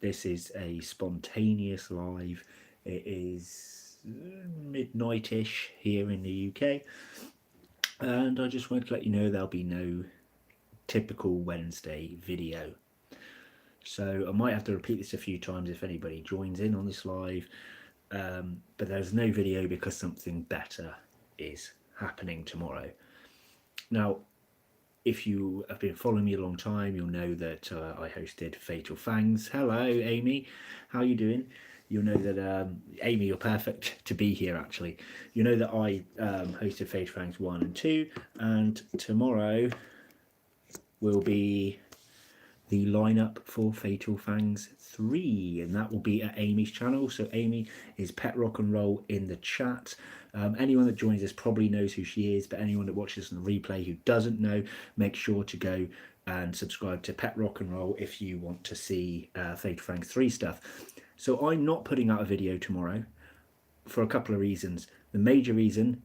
This is a spontaneous live. It is midnight-ish here in the UK, and I just wanted to let you know there'll be no typical Wednesday video. So I might have to repeat this a few times if anybody joins in on this live, but there's no video because something better is happening tomorrow. Now, if you have been following me a long time, you'll know that I hosted Fatal Fangs. Hello, Amy. How are you doing? You'll know that, Amy, you're perfect to be here, actually. You know that I hosted Fatal Fangs 1 and 2, and tomorrow will be the lineup for Fatal Fangs 3, and that will be at Amy's channel. So Amy is Pet Rock and Roll in the chat. Anyone that joins us probably knows who she is, but anyone that watches on the replay who doesn't know, make sure to go and subscribe to Pet Rock and Roll if you want to see Fatal Fangs 3 stuff. So I'm not putting out a video tomorrow for a couple of reasons. The major reason,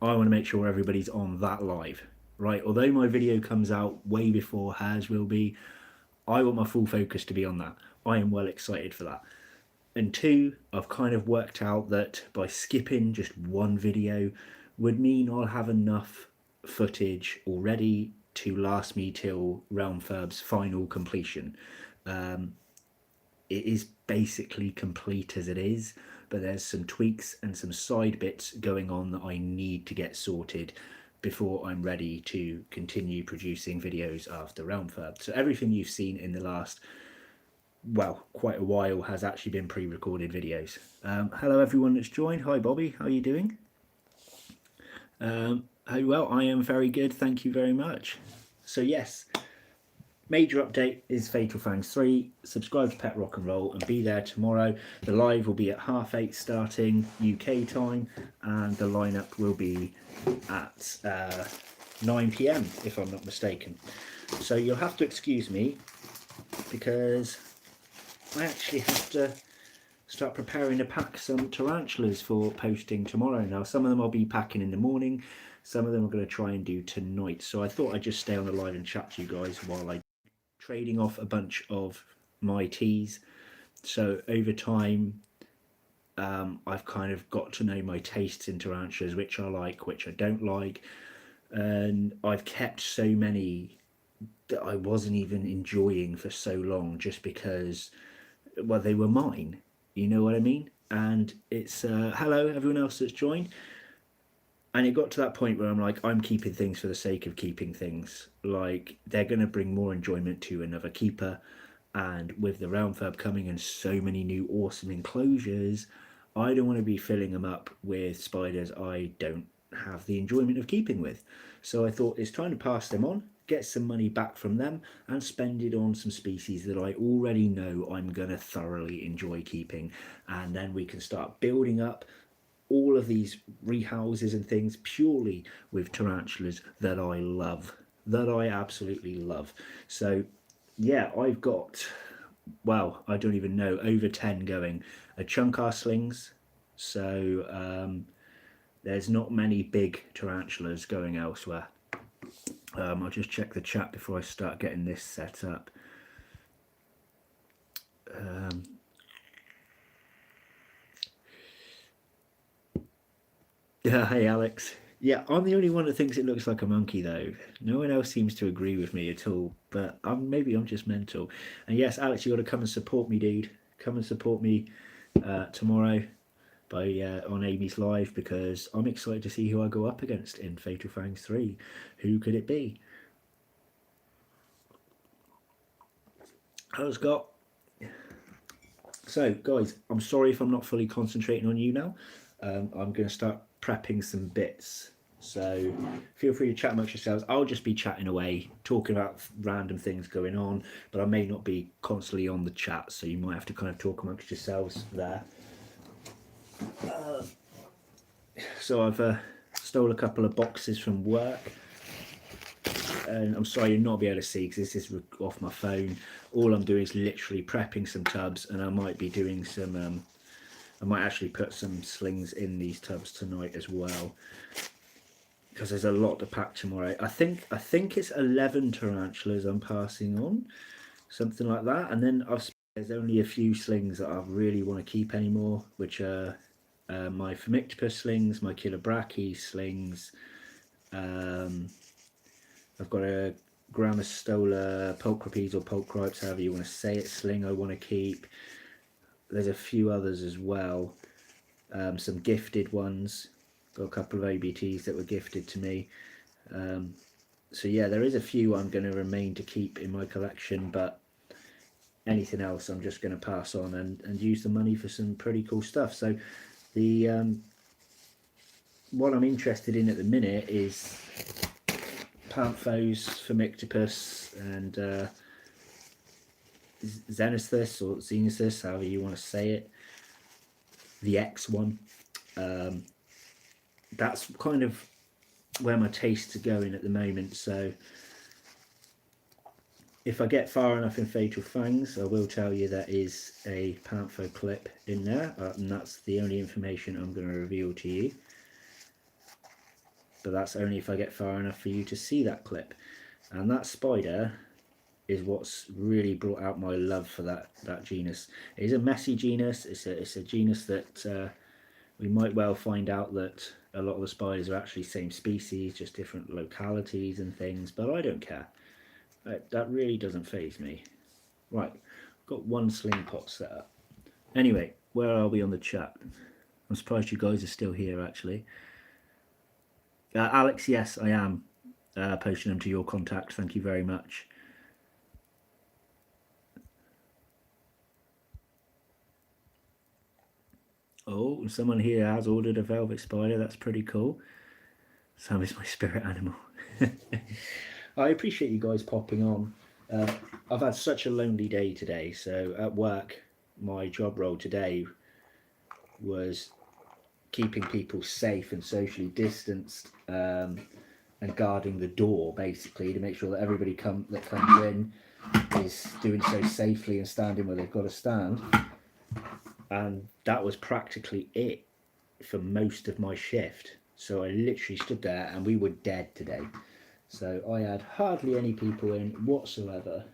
I want to make sure everybody's on that live, right? Although my video comes out way before hers will be, I want my full focus to be on that. I am well excited for that. And two, I've kind of worked out that by skipping just one video would mean I'll have enough footage already to last me till Realmfurb's final completion. It is basically complete as it is, but there's some tweaks and some side bits going on that I need to get sorted before I'm ready to continue producing videos after Realmfurb. So everything you've seen in the last, well, quite a while has actually been pre-recorded videos. Hello everyone that's joined. Hi Bobby, how are you doing? Well, I am very good, thank you very much. So yes, major update is Fatal Fangs 3. Subscribe to Pet Rock and Roll and be there tomorrow. The live will be at 8:30 starting UK time, and the lineup will be at 9 PM if I'm not mistaken. So you'll have to excuse me because I actually have to start preparing to pack some tarantulas for posting tomorrow. Now, some of them I'll be packing in the morning, some of them I'm going to try and do tonight. So I thought I'd just stay on the line and chat to you guys while I trading off a bunch of my teas. So over time, I've kind of got to know my tastes in tarantulas, which I like, which I don't like, and I've kept so many that I wasn't even enjoying for so long just because, well, they were mine, you know what I mean? And it's hello everyone else that's joined. And it got to that point where I'm like, I'm keeping things for the sake of keeping things. Like, they're going to bring more enjoyment to another keeper, and with the Realmfurb coming and so many new awesome enclosures, I don't want to be filling them up with spiders I don't have the enjoyment of keeping with. So I thought it's time to pass them on, get some money back from them, and spend it on some species that I already know I'm going to thoroughly enjoy keeping. And then we can start building up all of these rehouses and things purely with tarantulas that I love, that I absolutely love. So yeah, I've got, well, I don't even know, over 10 going. A chunk are slings, so there's not many big tarantulas going elsewhere. I'll just check the chat before I start getting this set up. Hey Alex. Yeah, I'm the only one that thinks it looks like a monkey though. No one else seems to agree with me at all, but maybe I'm just mental. And yes, Alex, you got to come and support me, dude. Come and support me tomorrow by on Amy's live, because I'm excited to see who I go up against in Fatal Fangs 3. Who could it be? Hello, Scott. So, guys, I'm sorry if I'm not fully concentrating on you now. I'm going to start prepping some bits. So feel free to chat amongst yourselves. I'll just be chatting away, talking about random things going on, but I may not be constantly on the chat, so you might have to kind of talk amongst yourselves there. So I've stole a couple of boxes from work, and I'm sorry you'll not be able to see because this is off my phone. All I'm doing is literally prepping some tubs, and I might be doing some I might actually put some slings in these tubs tonight as well, because there's a lot to pack tomorrow. I think it's 11 tarantulas I'm passing on. something like that. And then there's only a few slings that I really want to keep anymore, which are my Phomictopus slings, my Killer Brachy slings. I've got a Grammostola Pulchripes or Pulchripes, however you want to say it, sling I want to keep. There's a few others as well, some gifted ones. Got a couple of OBTs that were gifted to me. So yeah, there is a few I'm going to remain to keep in my collection, but anything else I'm just going to pass on and use the money for some pretty cool stuff. So the what I'm interested in at the minute is Panthos, Phomictopus, and Xenithus or Xenithus, however you want to say it. The X one. That's kind of where my tastes are going at the moment. So if I get far enough in Fatal Fangs, I will tell you there is a Pantho clip in there, and that's the only information I'm going to reveal to you. But that's only if I get far enough for you to see that clip. And that spider is what's really brought out my love for that genus. It is a messy genus. It's a genus that we might well find out that a lot of the spiders are actually same species, just different localities and things, but I don't care. That really doesn't faze me. Right, I've got one sling pot set up. Anyway, where are we on the chat? I'm surprised you guys are still here, actually. Alex, yes, I am posting them to your contact. Thank you very much. Oh, someone here has ordered a velvet spider. That's pretty cool. Sam is my spirit animal. I appreciate you guys popping on. I've had such a lonely day today. So at work, my job role today was keeping people safe and socially distanced, and guarding the door, basically, to make sure that everybody that comes in is doing so safely and standing where they've got to stand. And that was practically it for most of my shift. So I literally stood there and we were dead today. So I had hardly any people in whatsoever.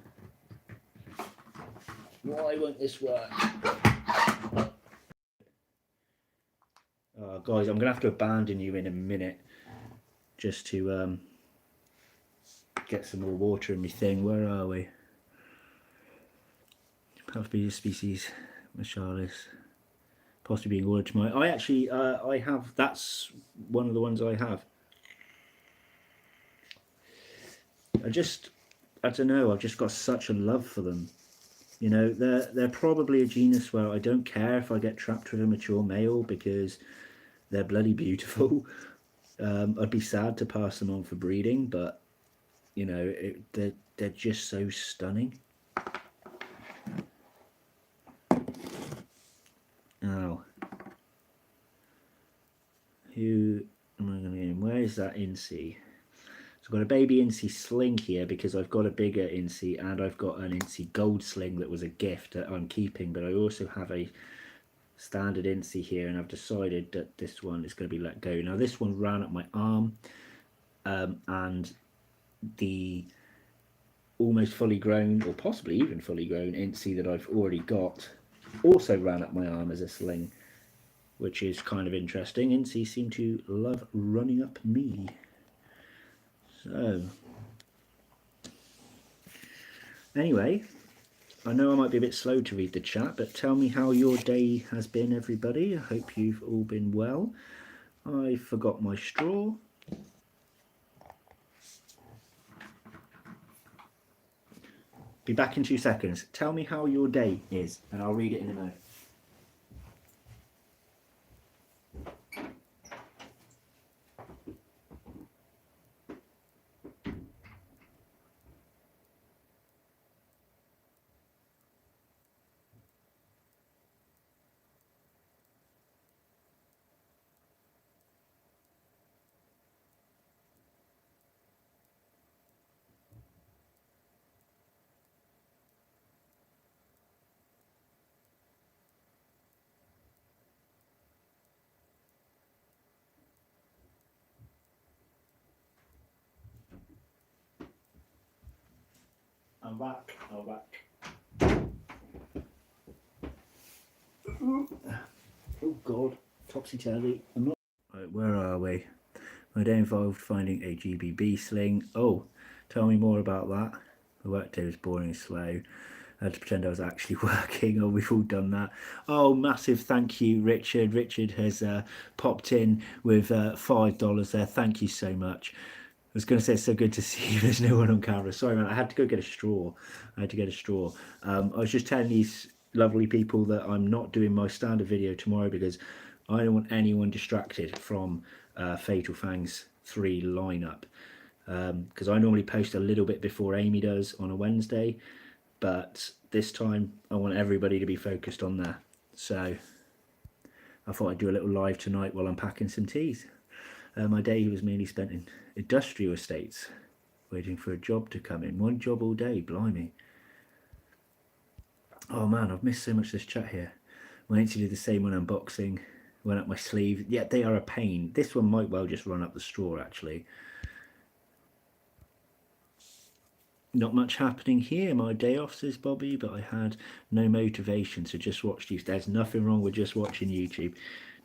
Why won't this work? Guys, I'm going to have to abandon you in a minute just to get some more water in my thing. Where are we? Puff-Bee species, Machalis. Possibly being ordered tomorrow. I actually, I have, that's one of the ones I have. I don't know, I've just got such a love for them. You know, they're probably a genus where I don't care if I get trapped with a mature male because they're bloody beautiful. I'd be sad to pass them on for breeding, but, you know, they're just so stunning. Oh. Who am I going to get in? Where is that Incy? So I've got a baby Incy sling here because I've got a bigger Incy and I've got an Incy gold sling that was a gift that I'm keeping, but I also have a standard Incy here and I've decided that this one is going to be let go. Now this one ran up my arm, and the almost fully grown or possibly even fully grown Incy that I've already got also ran up my arm as a sling, which is kind of interesting. Incy seem to love running up me. So, anyway, I know I might be a bit slow to read the chat, but tell me how your day has been, everybody. I hope you've all been well. I forgot my straw. Be back in 2 seconds. Tell me how your day is, and I'll read it in a minute. I'm back. God, topsy-turvy. I'm not... Right, where are we? My day involved finding a GBB sling. Oh, tell me more about that. The workday was boring and slow. I had to pretend I was actually working. Oh, we've all done that. Oh, massive thank you, Richard. Richard has popped in with $5 there. Thank you so much. I was going to say it's so good to see you. There's no one on camera. Sorry, man. I had to go get a straw. I was just telling these lovely people that I'm not doing my standard video tomorrow because I don't want anyone distracted from Fatal Fangs 3 lineup. Because I normally post a little bit before Amy does on a Wednesday, but this time I want everybody to be focused on that. So I thought I'd do a little live tonight while I'm packing some teas. My day was mainly spent in industrial estates, waiting for a job to come in. One job all day, blimey. Oh man, I've missed so much this chat here. My auntie did the same when unboxing, went up my sleeve. Yeah, they are a pain. This one might well just run up the straw, actually. Not much happening here. My day off, says Bobby, but I had no motivation, so just watched you. There's nothing wrong with just watching YouTube.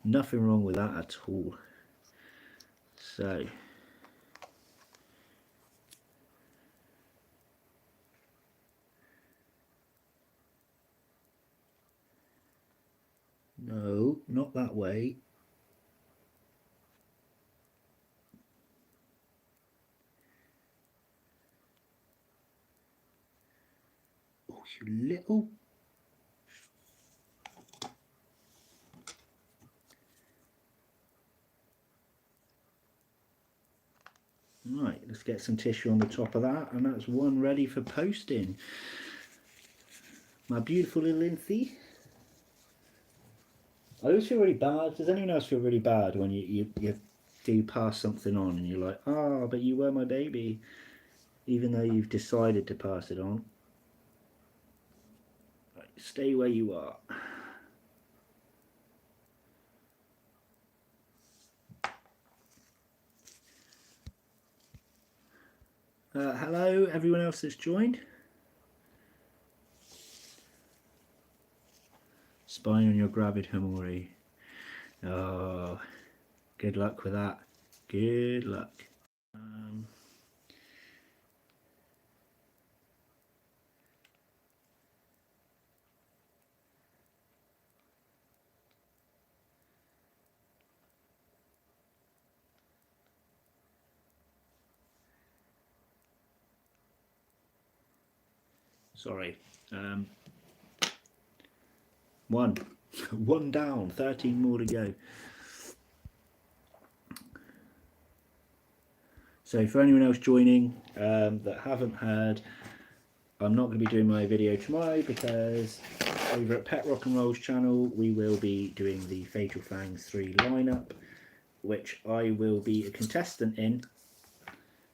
Nothing wrong with that at all. So... No, not that way. Oh, you little... Right, let's get some tissue on the top of that, and that's one ready for posting. My beautiful little Lindsay. I always feel really bad. Does anyone else feel really bad when you do pass something on and you're like, oh, but you were my baby, even though you've decided to pass it on? Right, stay where you are. Hello, everyone else that's joined. Spying on your gravid Hamori. Oh, good luck with that. Good luck. Sorry. One down, 13 more to go. So for anyone else joining that haven't heard, I'm not going to be doing my video tomorrow because over at Pet Rock and Roll's channel we will be doing the Fatal Fangs 3 lineup, which I will be a contestant in.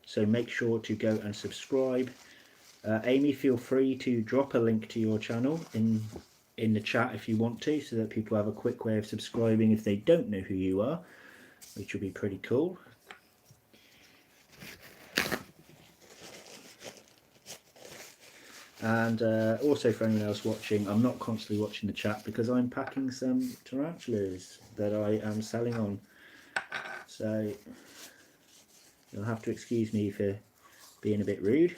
So make sure to go and subscribe. Amy, feel free to drop a link to your channel in the chat if you want to, so that people have a quick way of subscribing if they don't know who you are, which will be pretty cool. And also for anyone else watching, I'm not constantly watching the chat because I'm packing some tarantulas that I am selling on. So you'll have to excuse me for being a bit rude.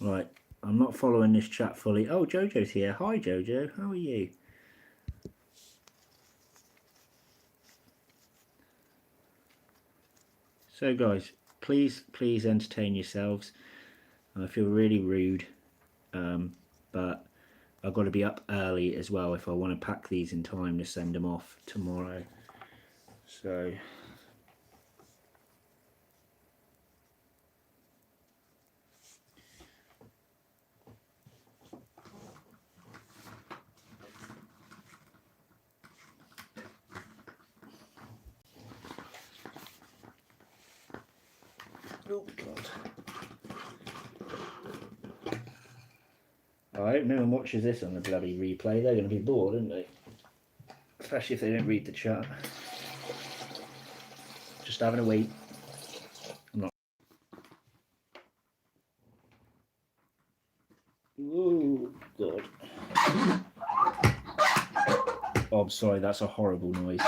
Right, I'm not following this chat fully. Oh, Jojo's here. Hi, Jojo. How are you? So, guys, please entertain yourselves. I feel really rude, but I've got to be up early as well if I want to pack these in time to send them off tomorrow. So... Oh God. I hope no one watches this on the bloody replay. They're going to be bored, aren't they? Especially if they don't read the chat. Just having a wait. I'm not. Oh, God. Oh, I'm sorry, that's a horrible noise.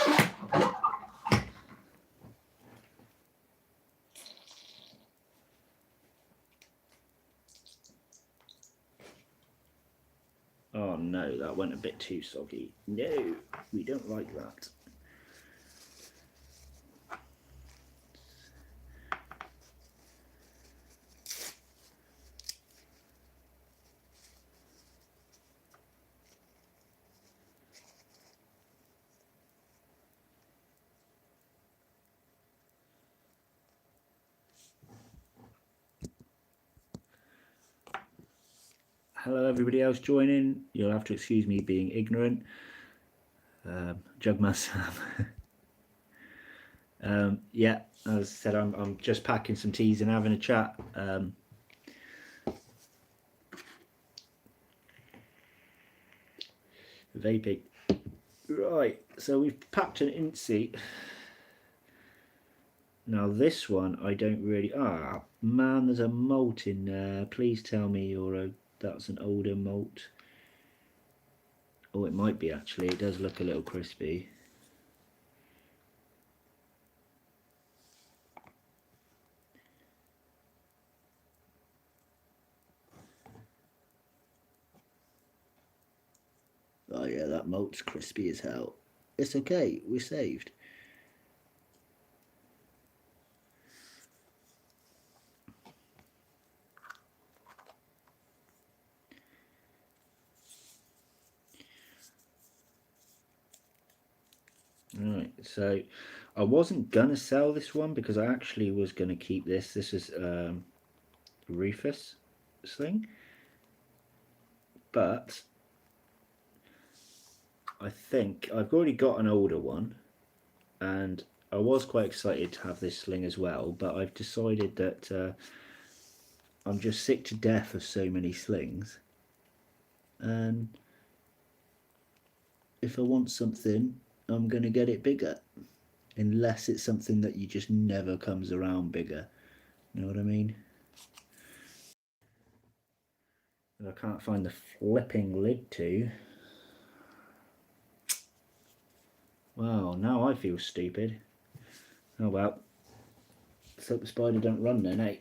Oh no, that went a bit too soggy. No, we don't like that. Hello everybody else joining. You'll have to excuse me being ignorant. Jugman Sam. Yeah, as I said, I'm just packing some teas and having a chat. Vaping. Right, so we've packed an Incy. Now this one I don't really. Ah, man, there's a malt in there. Please tell me that's an older malt. Oh, it might be actually. It does look a little crispy. Oh yeah, that malt's crispy as hell. It's okay, we're saved. Right, so I wasn't gonna sell this one because I actually was gonna keep this. This is Rufus sling, but I think I've already got an older one, and I was quite excited to have this sling as well, but I've decided that I'm just sick to death of so many slings, and if I want something, I'm gonna get it bigger, unless it's something that you just never comes around bigger. You know what I mean? I can't find the flipping lid to. Wow, now I feel stupid. Oh well. Let's hope the spider don't run then, eh?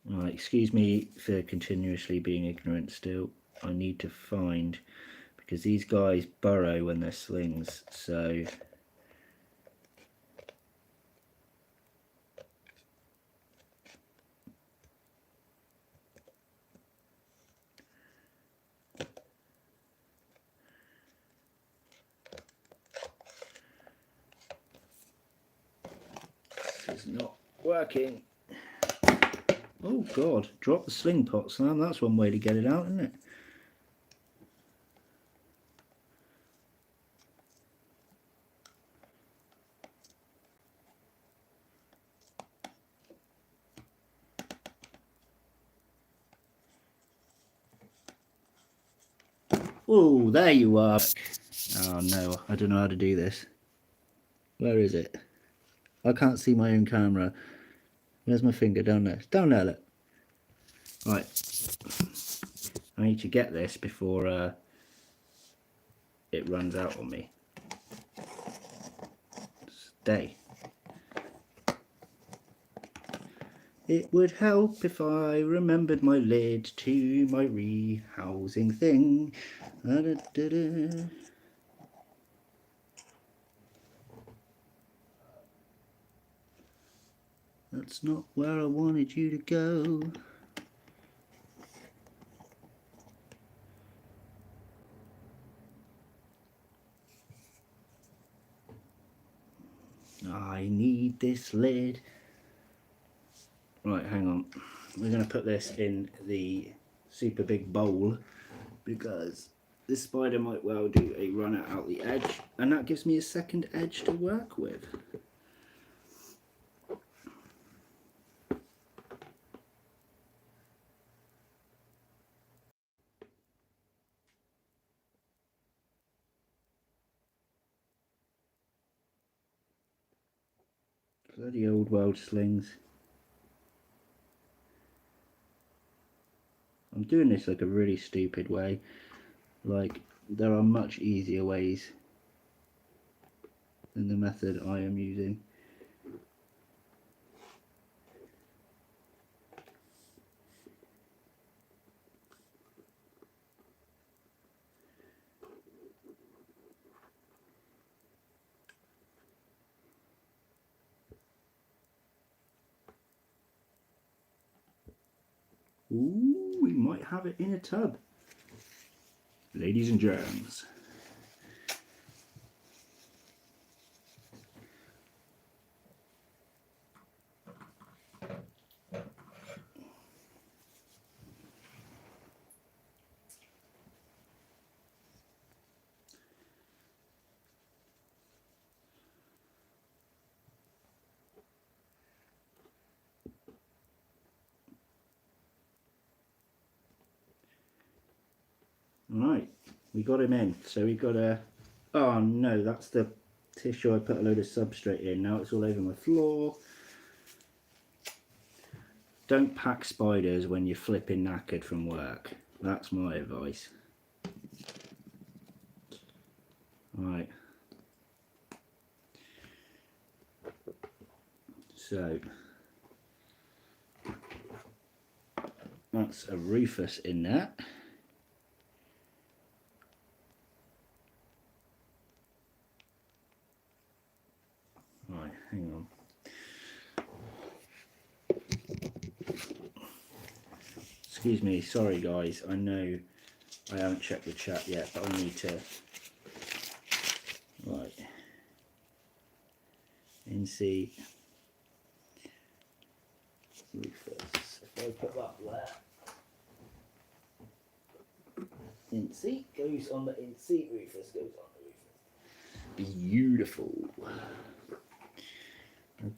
Alright, excuse me for continuously being ignorant still. I need to find, because these guys burrow when they're slings, so this is not working. Oh god, drop the sling pot, Sam. That's one way to get it out, isn't it? Oh, there you are. Oh no, I don't know how to do this. Where is it? I can't see my own camera. Where's my finger? Down there. Down there, look. Right. I need to get this before it runs out on me. Stay. It would help if I remembered my lid to my rehousing thing. That's not where I wanted you to go. I need this lid. Right, hang on. We're going to put this in the super big bowl because this spider might well do a runner out the edge, and that gives me a second edge to work with. Bloody old world slings. I'm doing this like a really stupid way. Like, there are much easier ways than the method I am using. Ooh, we might have it in a tub. Ladies and germs. Right, we got him in. So we got a... Oh no, that's the tissue I put a load of substrate in. Now it's all over my floor. Don't pack spiders when you're flipping knackered from work. That's my advice. Right. So that's a Rufus in there. Right, hang on. Excuse me, sorry guys, I know I haven't checked the chat yet, but I need to... Right. NC Rufus. If I put that there. NC goes on the NC, Rufus goes on the Rufus. Beautiful.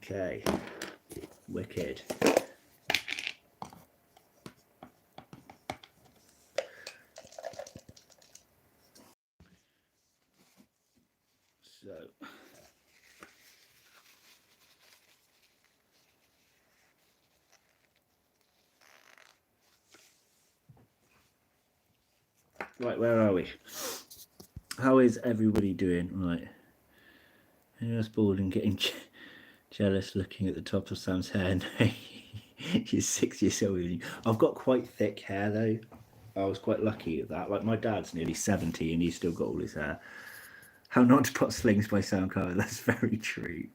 Okay. Wicked. So, right, where are we? How is everybody doing? Right. Just bored and getting jealous looking at the top of Sam's hair. No, she's 6 years old. I've got quite thick hair though. I was quite lucky at that. Like, my dad's nearly 70 and he's still got all his hair. How not to put slings by Sam Carter. That's very true.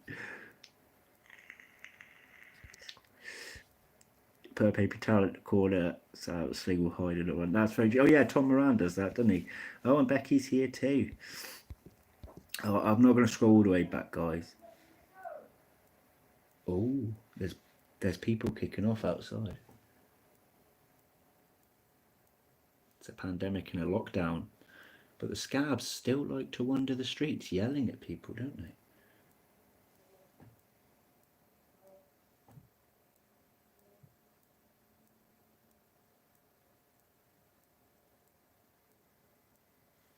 Put a paper towel at the corner so the sling will hide in it. One. That's very true. Oh yeah, Tom Moran does that, doesn't he? Oh, and Becky's here too. Oh, I'm not going to scroll all the way back, guys. Oh, there's people kicking off outside. It's a pandemic and a lockdown. But the scabs still like to wander the streets yelling at people, don't they?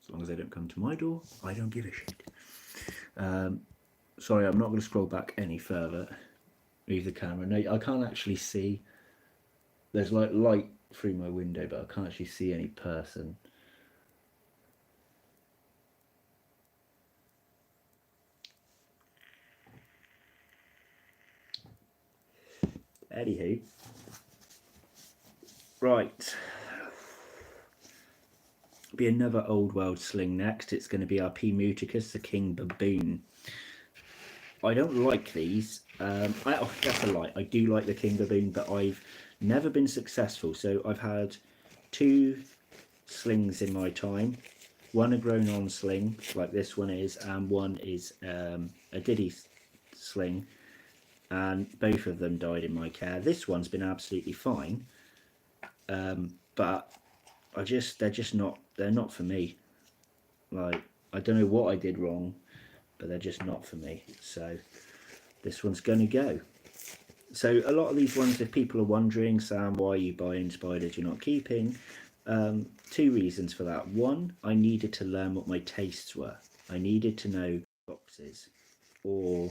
As long as they don't come to my door, I don't give a shit. Sorry, I'm not going to scroll back any further. Move the camera. No, I can't actually see. There's like light through my window, but I can't actually see any person. Anywho. Right. Be another old world sling next. It's going to be our P. muticus, the king baboon. I don't like these. That's a lie. I do like the king baboon, but I've never been successful. So I've had 2 slings in my time. One a grown on sling, like this one is, and one is a diddy sling. And both of them died in my care. This one's been absolutely fine. But they're not for me. Like, I don't know what I did wrong, but they're just not for me. So this one's going to go. So a lot of these ones, if people are wondering, Sam, why are you buying spiders you're not keeping? Two reasons for that. One, I needed to learn what my tastes were. I needed to know boxes or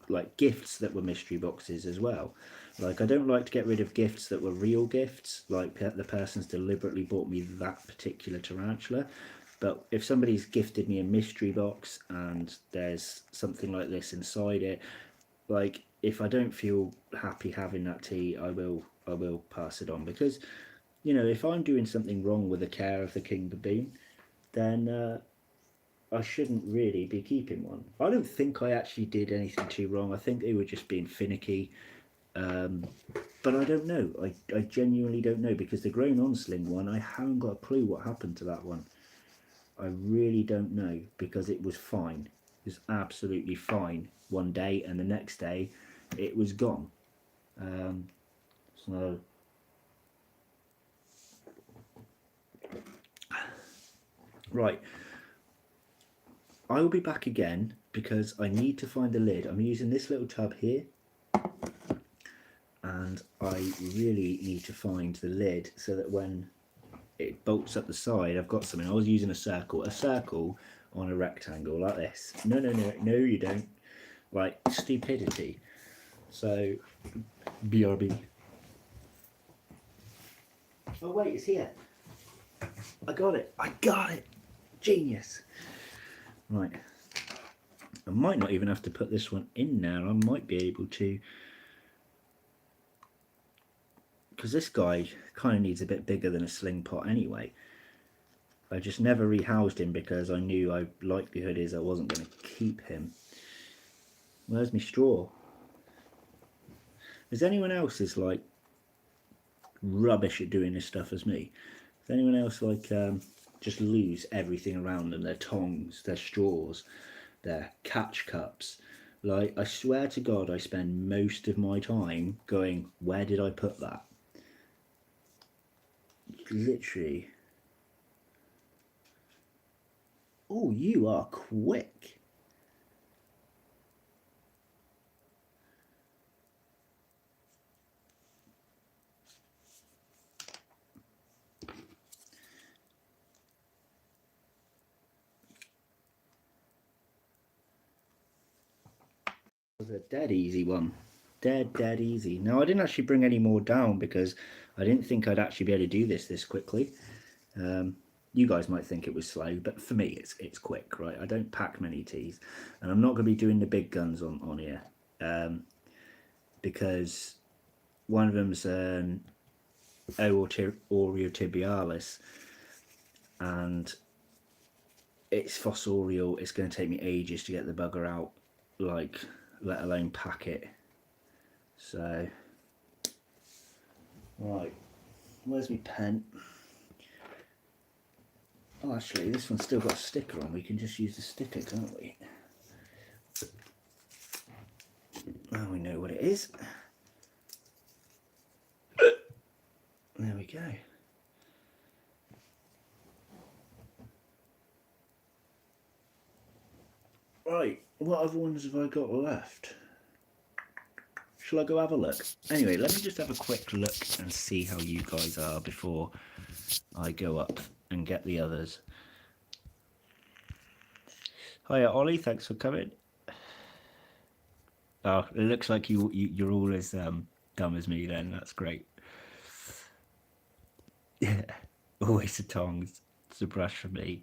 like gifts that were mystery boxes as well. Like, I don't like to get rid of gifts that were real gifts, like the person's deliberately bought me that particular tarantula. But if somebody's gifted me a mystery box and there's something like this inside it, like, if I don't feel happy having that tea, I will pass it on, because, you know, if I'm doing something wrong with the care of the king baboon, then I shouldn't really be keeping one. I don't think I actually did anything too wrong. I think they were just being finicky. But I don't know. I genuinely don't know, because the grown on sling one, I haven't got a clue what happened to that one. I really don't know, because it was fine. It was absolutely fine one day, and the next day it was gone. So right, I will be back again because I need to find the lid. I'm using this little tub here, and I really need to find the lid so that when it bolts up the side, I've got something. I was using a circle on a rectangle like this. No, you don't. Right, stupidity. So, BRB. Oh wait, it's here. I got it. Genius. Right. I might not even have to put this one in now. I might be able to, because this guy kind of needs a bit bigger than a sling pot anyway. I just never rehoused him because I knew likelihood is I wasn't going to keep him. Where's my straw? Is anyone else as like rubbish at doing this stuff as me? Does anyone else like just lose everything around them? Their tongs, their straws, their catch cups. Like, I swear to God, I spend most of my time going, where did I put that? Literally. Oh, you are quick. It was a dead easy one. Dead easy. Now, I didn't actually bring any more down because I didn't think I'd actually be able to do this quickly. You guys might think it was slow, but for me, it's quick, right? I don't pack many teas, and I'm not going to be doing the big guns on here, because one of them's an Oreotibialis, and it's fossorial. It's going to take me ages to get the bugger out, like, let alone pack it. So, right, where's my pen? Oh, actually, this one's still got a sticker on. We can just use the sticker, can't we? Now we know what it is. There we go. Right, what other ones have I got left? Shall I go have a look? Anyway, let me just have a quick look and see how you guys are before I go up and get the others. Hiya, Ollie, thanks for coming. Oh, it looks like you're all as dumb as me then. That's great. Yeah, always the tongs. It's a brush for me.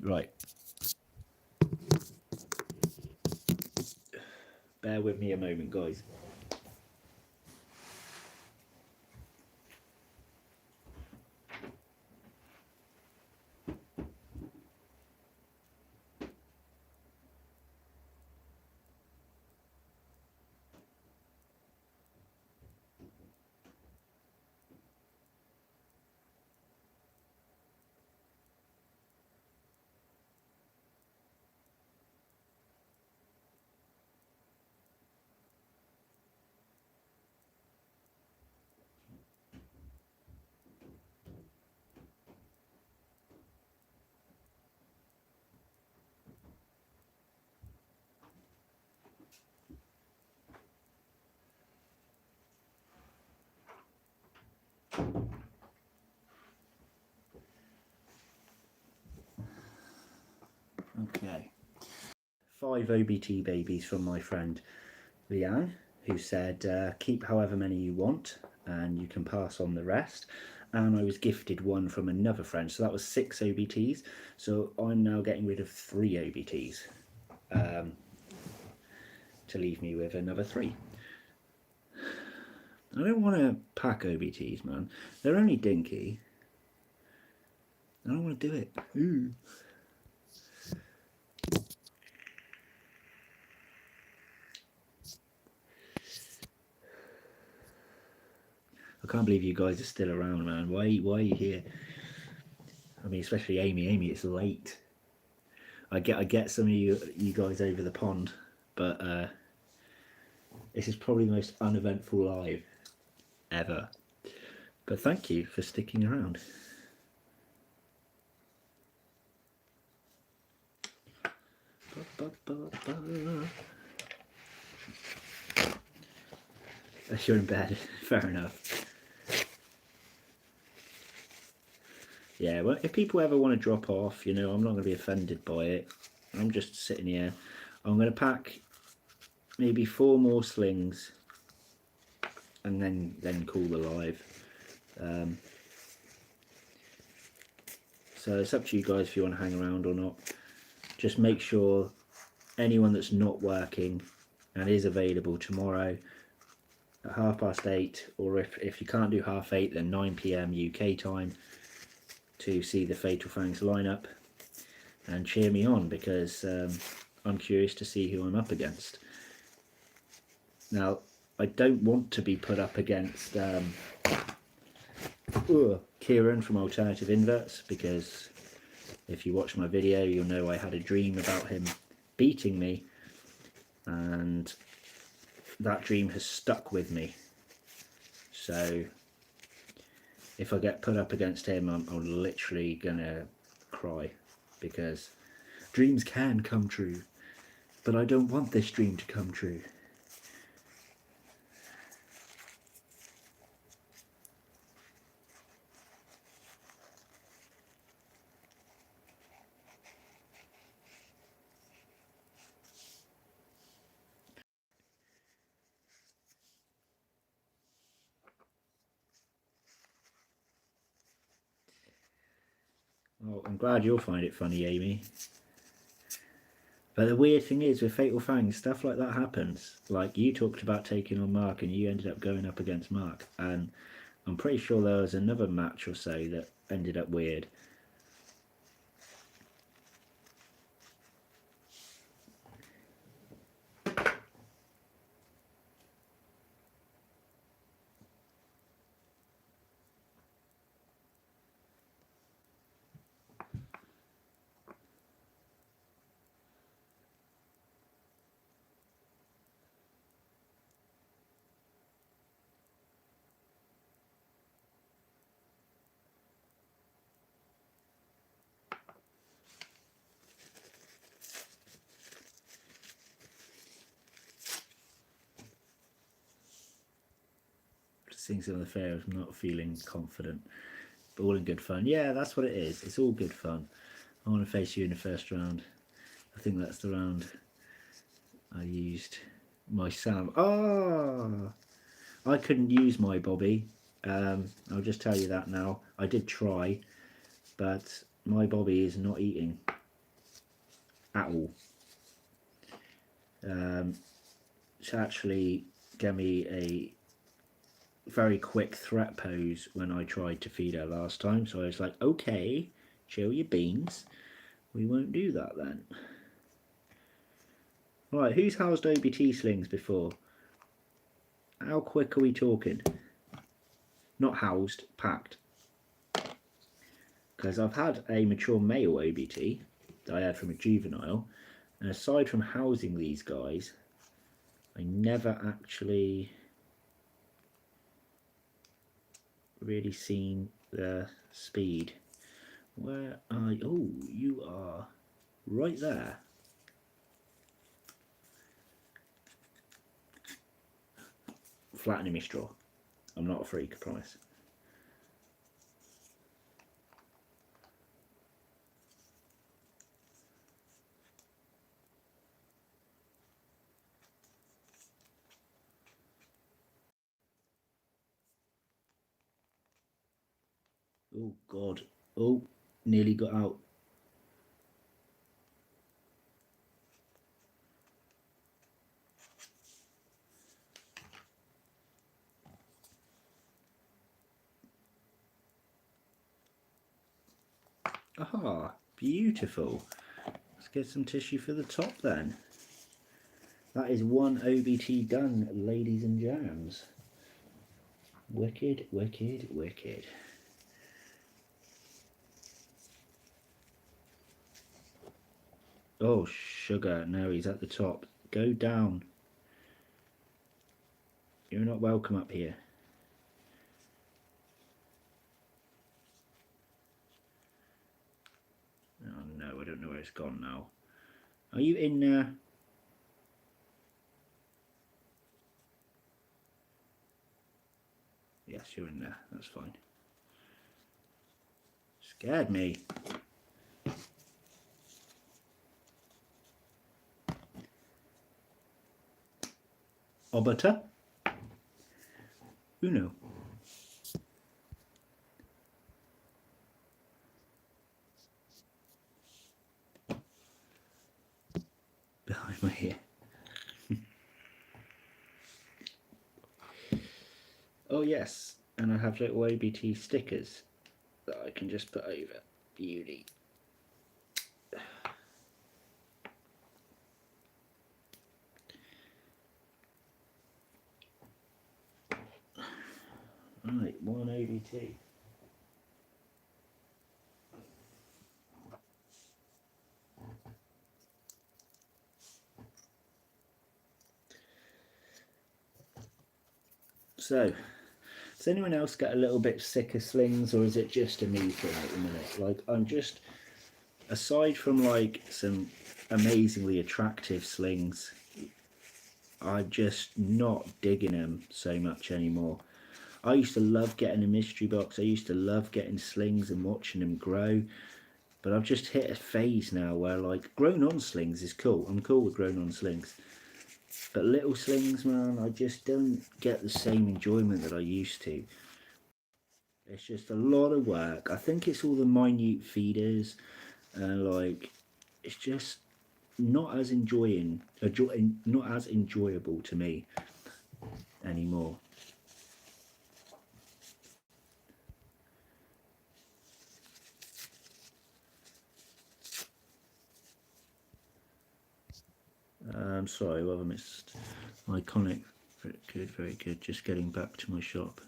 Right. Bear with me a moment, guys. 5 OBT babies from my friend Leanne, who said keep however many you want and you can pass on the rest. And I was gifted one from another friend, so that was 6 OBTs. So I'm now getting rid of 3 OBTs to leave me with another 3. I don't want to pack OBTs, man. They're only dinky. I don't want to do it. Ooh. I can't believe you guys are still around, man. Why are you here? I mean, especially Amy. Amy, it's late. I get some of you guys over the pond, but this is probably the most uneventful live ever. But thank you for sticking around. You're in bed. Fair enough. Yeah, well, if people ever want to drop off, you know, I'm not going to be offended by it. I'm just sitting here. I'm going to pack maybe 4 more slings and then call the live. So it's up to you guys if you want to hang around or not. Just make sure anyone that's not working and is available tomorrow at 8:30, or if you can't do 8:30, then 9 PM UK time, to see the Fatal Fangs lineup and cheer me on, because I'm curious to see who I'm up against. Now, I don't want to be put up against Kieran from Alternative Inverts, because if you watch my video, you'll know I had a dream about him beating me, and that dream has stuck with me. So if I get put up against him, I'm literally gonna cry, because dreams can come true, but I don't want this dream to come true. Well, I'm glad you'll find it funny, Amy. But the weird thing is, with Fatal Fangs, stuff like that happens. Like, you talked about taking on Mark and you ended up going up against Mark. And I'm pretty sure there was another match or so that ended up weird. Seeing some of the fair, I'm not feeling confident, but all in good fun. Yeah, that's what it is. It's all good fun. I want to face you in the first round. I think that's the round I used my Sam. Ah, I couldn't use my Bobby. I'll just tell you that now. I did try, but my Bobby is not eating at all. She actually gave me a very quick threat pose when I tried to feed her last time, so I was like, okay, chill your beans, we won't do that then. Right, who's housed OBT slings before? How quick are we talking? Not housed, packed. Because I've had a mature male OBT that I had from a juvenile, and aside from housing these guys, I never actually really seen the speed. Where are you? Oh, you are right there. Flattening me straw. I'm not a freak, I promise. Oh God. Oh, nearly got out. Aha, beautiful. Let's get some tissue for the top then. That is one OBT done, ladies and jams. Wicked, wicked, wicked. Oh, sugar. No, he's at the top. Go down. You're not welcome up here. Oh no, I don't know where it's gone now. Are you in there? Yes, you're in there. That's fine. Scared me. Obata? Uno. Behind my ear. Oh yes, and I have little OBT stickers that I can just put over. Beauty. Right, one OBT. So, does anyone else get a little bit sick of slings, or is it just a me thing at the minute? Like, I'm just, aside from like some amazingly attractive slings, I'm just not digging them so much anymore. I used to love getting a mystery box. I used to love getting slings and watching them grow. But I've just hit a phase now where like grown on slings is cool. I'm cool with grown on slings. But little slings, man, I just don't get the same enjoyment that I used to. It's just a lot of work. I think it's all the minute feeders and like it's just not as not as enjoyable to me anymore. I'm sorry, what have I missed? Iconic, very good. Just getting back to my shop.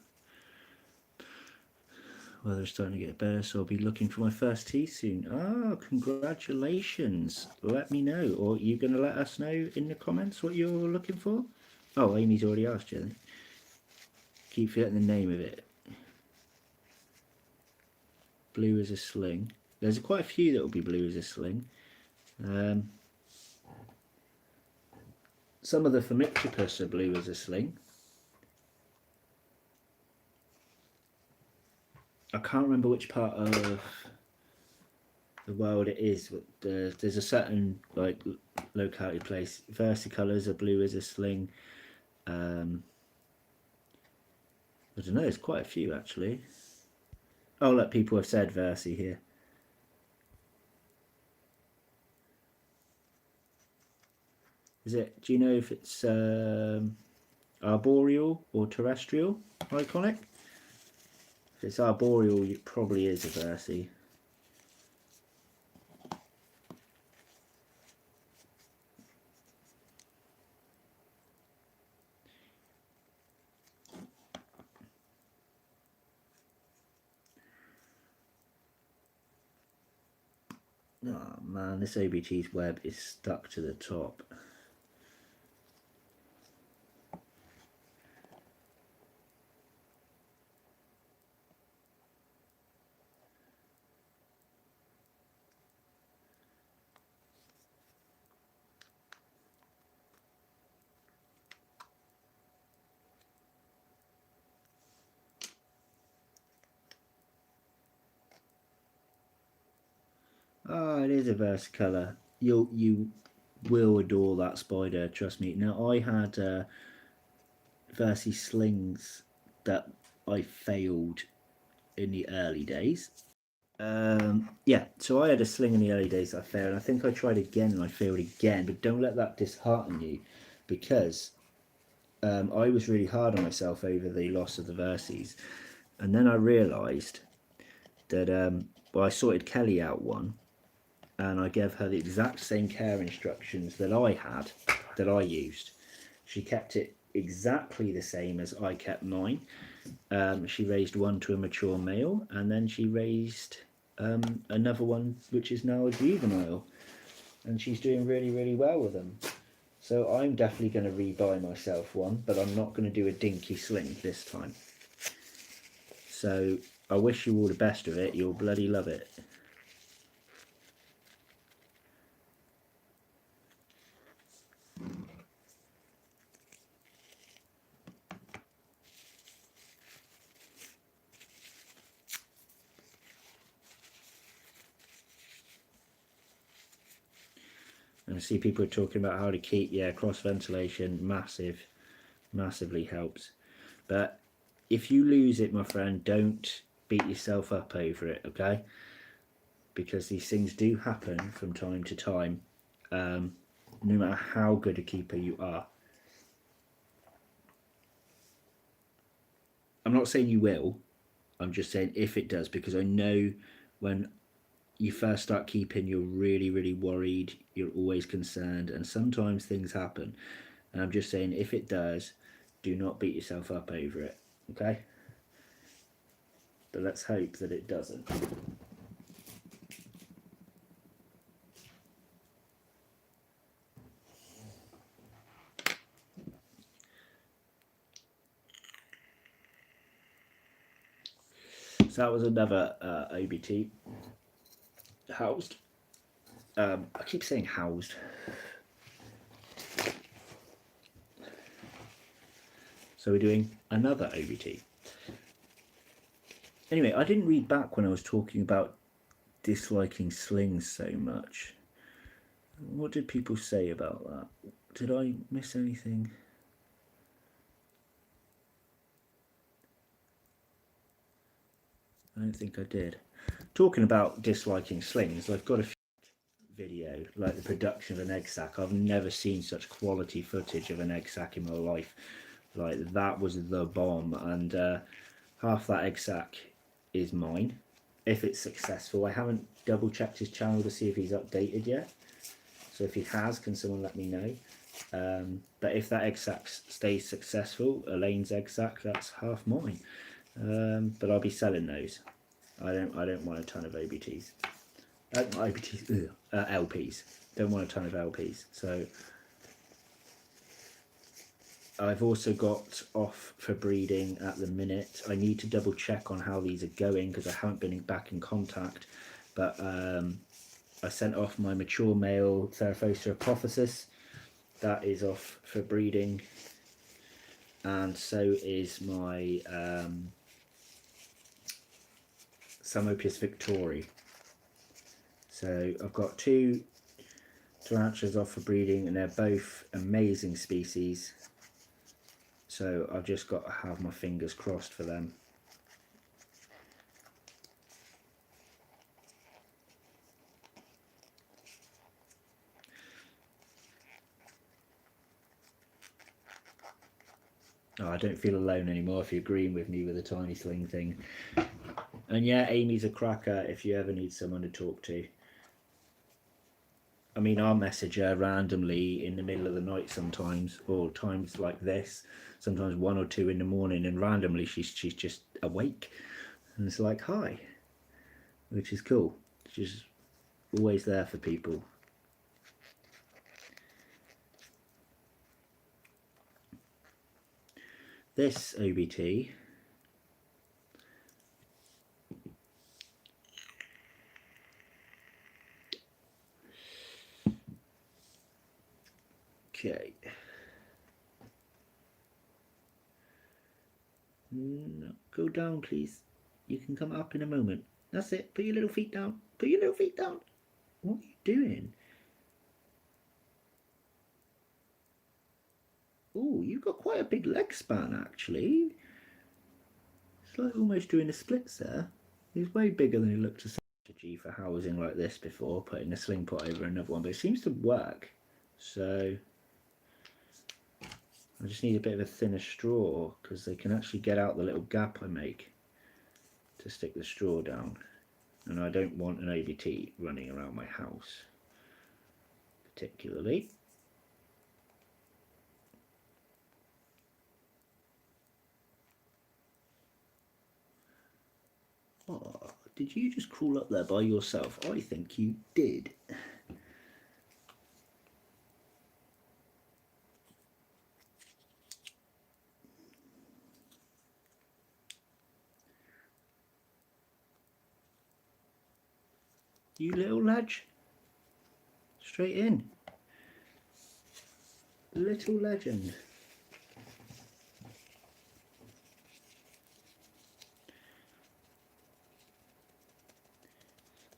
Weather's starting to get better, so I'll be looking for my first tea soon. Oh, congratulations. Let me know. Or are you going to let us know in the comments what you're looking for? Oh, Amy's already asked you then. Keep forgetting the name of it. Blue as a sling. There's quite a few that will be blue as a sling. Some of the Phomictropus are blue as a sling. I can't remember which part of the world it is, but there's a certain like locality place. Versicolors are blue as a sling. I don't know, there's quite a few actually. Oh look, people have said Versi here. Is it, do you know if it's arboreal or terrestrial iconic? If it's arboreal, it probably is a Versi. Oh man, this OBT's web is stuck to the top. Ah, it is a versicolor. You will adore that spider, trust me. Now I had Versi slings that I failed in the early days. Yeah, so I had a sling in the early days that I failed, and I think I tried again and I failed again, but don't let that dishearten you, because I was really hard on myself over the loss of the Verses, and then I realised that well, I sorted Kelly out one, and I gave her the exact same care instructions that I had, that I used. She kept it exactly the same as I kept mine. She raised one to a mature male, and then she raised another one which is now a juvenile, and she's doing really, really well with them. So I'm definitely going to rebuy myself one, but I'm not going to do a dinky sling this time. So I wish you all the best of it. You'll bloody love it. And I see people are talking about how to keep, yeah, cross ventilation, massively helps. But if you lose it, my friend, don't beat yourself up over it, okay? Because these things do happen from time to time, no matter how good a keeper you are. I'm not saying you will, I'm just saying if it does, because I know when you first start keeping, you're really, really worried, you're always concerned, and sometimes things happen. And I'm just saying, if it does, do not beat yourself up over it, okay? But let's hope that it doesn't. So that was another OBT housed. I keep saying housed. So we're doing another OBT. Anyway, I didn't read back when I was talking about disliking slings so much. What did people say about that? Did I miss anything? I don't think I did. Talking about disliking slings, I've got a video, like the production of an egg sack. I've never seen such quality footage of an egg sack in my life. Like, that was the bomb, and half that egg sack is mine if it's successful. I haven't double checked his channel to see if he's updated yet, so if he has, can someone let me know? But if that egg sack stays successful, Elaine's egg sack, that's half mine. But I'll be selling those. I don't want a ton of OBTs. LPs. Don't want a ton of LPs. So I've also got off for breeding at the minute. I need to double check on how these are going because I haven't been back in contact. But I sent off my mature male Theraphosa apophysis. That is off for breeding. And so is my Psammopus victori. So I've got two tarantulas off for breeding, and they're both amazing species. So I've just got to have my fingers crossed for them. Oh, I don't feel alone anymore if you're agreeing with me with the tiny sling thing. And yeah, Amy's a cracker if you ever need someone to talk to. I mean, I'll message her randomly in the middle of the night sometimes, or times like this, sometimes 1 or 2 in the morning, and randomly she's just awake. And it's like, hi, which is cool. She's always there for people. This OBT okay. No, go down, please. You can come up in a moment. That's it. Put your little feet down. Put your little feet down. What are you doing? Oh, you've got quite a big leg span, actually. like almost doing the splits there. He's way bigger than he looked to strategy for housing like this before, putting a sling pot over another one, but it seems to work. So I just need a bit of a thinner straw because they can actually get out the little gap I make to stick the straw down. And I don't want an ABT running around my house particularly. Oh, did you just crawl up there by yourself? I think you did. You little ledge. Straight in. Little legend.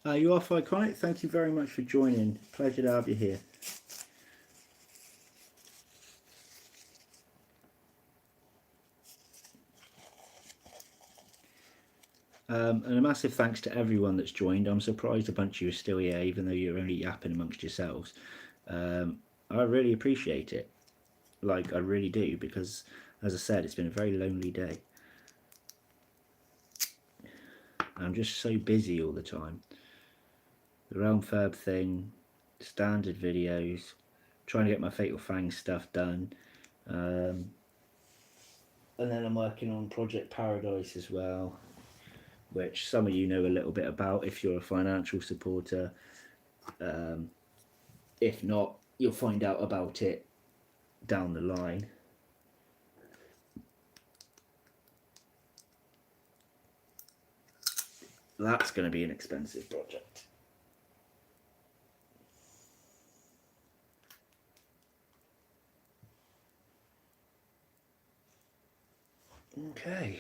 You are Iconic. Thank you very much for joining. Pleasure to have you here. And a massive thanks to everyone that's joined. I'm surprised a bunch of you are still here, even though you're only yapping amongst yourselves. I really appreciate it. Like, I really do, because, as I said, it's been a very lonely day. I'm just so busy all the time. The Realmfurb thing, standard videos, trying to get my Fatal Fangs stuff done. And then I'm working on Project Paradise as well, which some of you know a little bit about if you're a financial supporter. If not, you'll find out about it down the line. That's going to be an expensive project. Okay.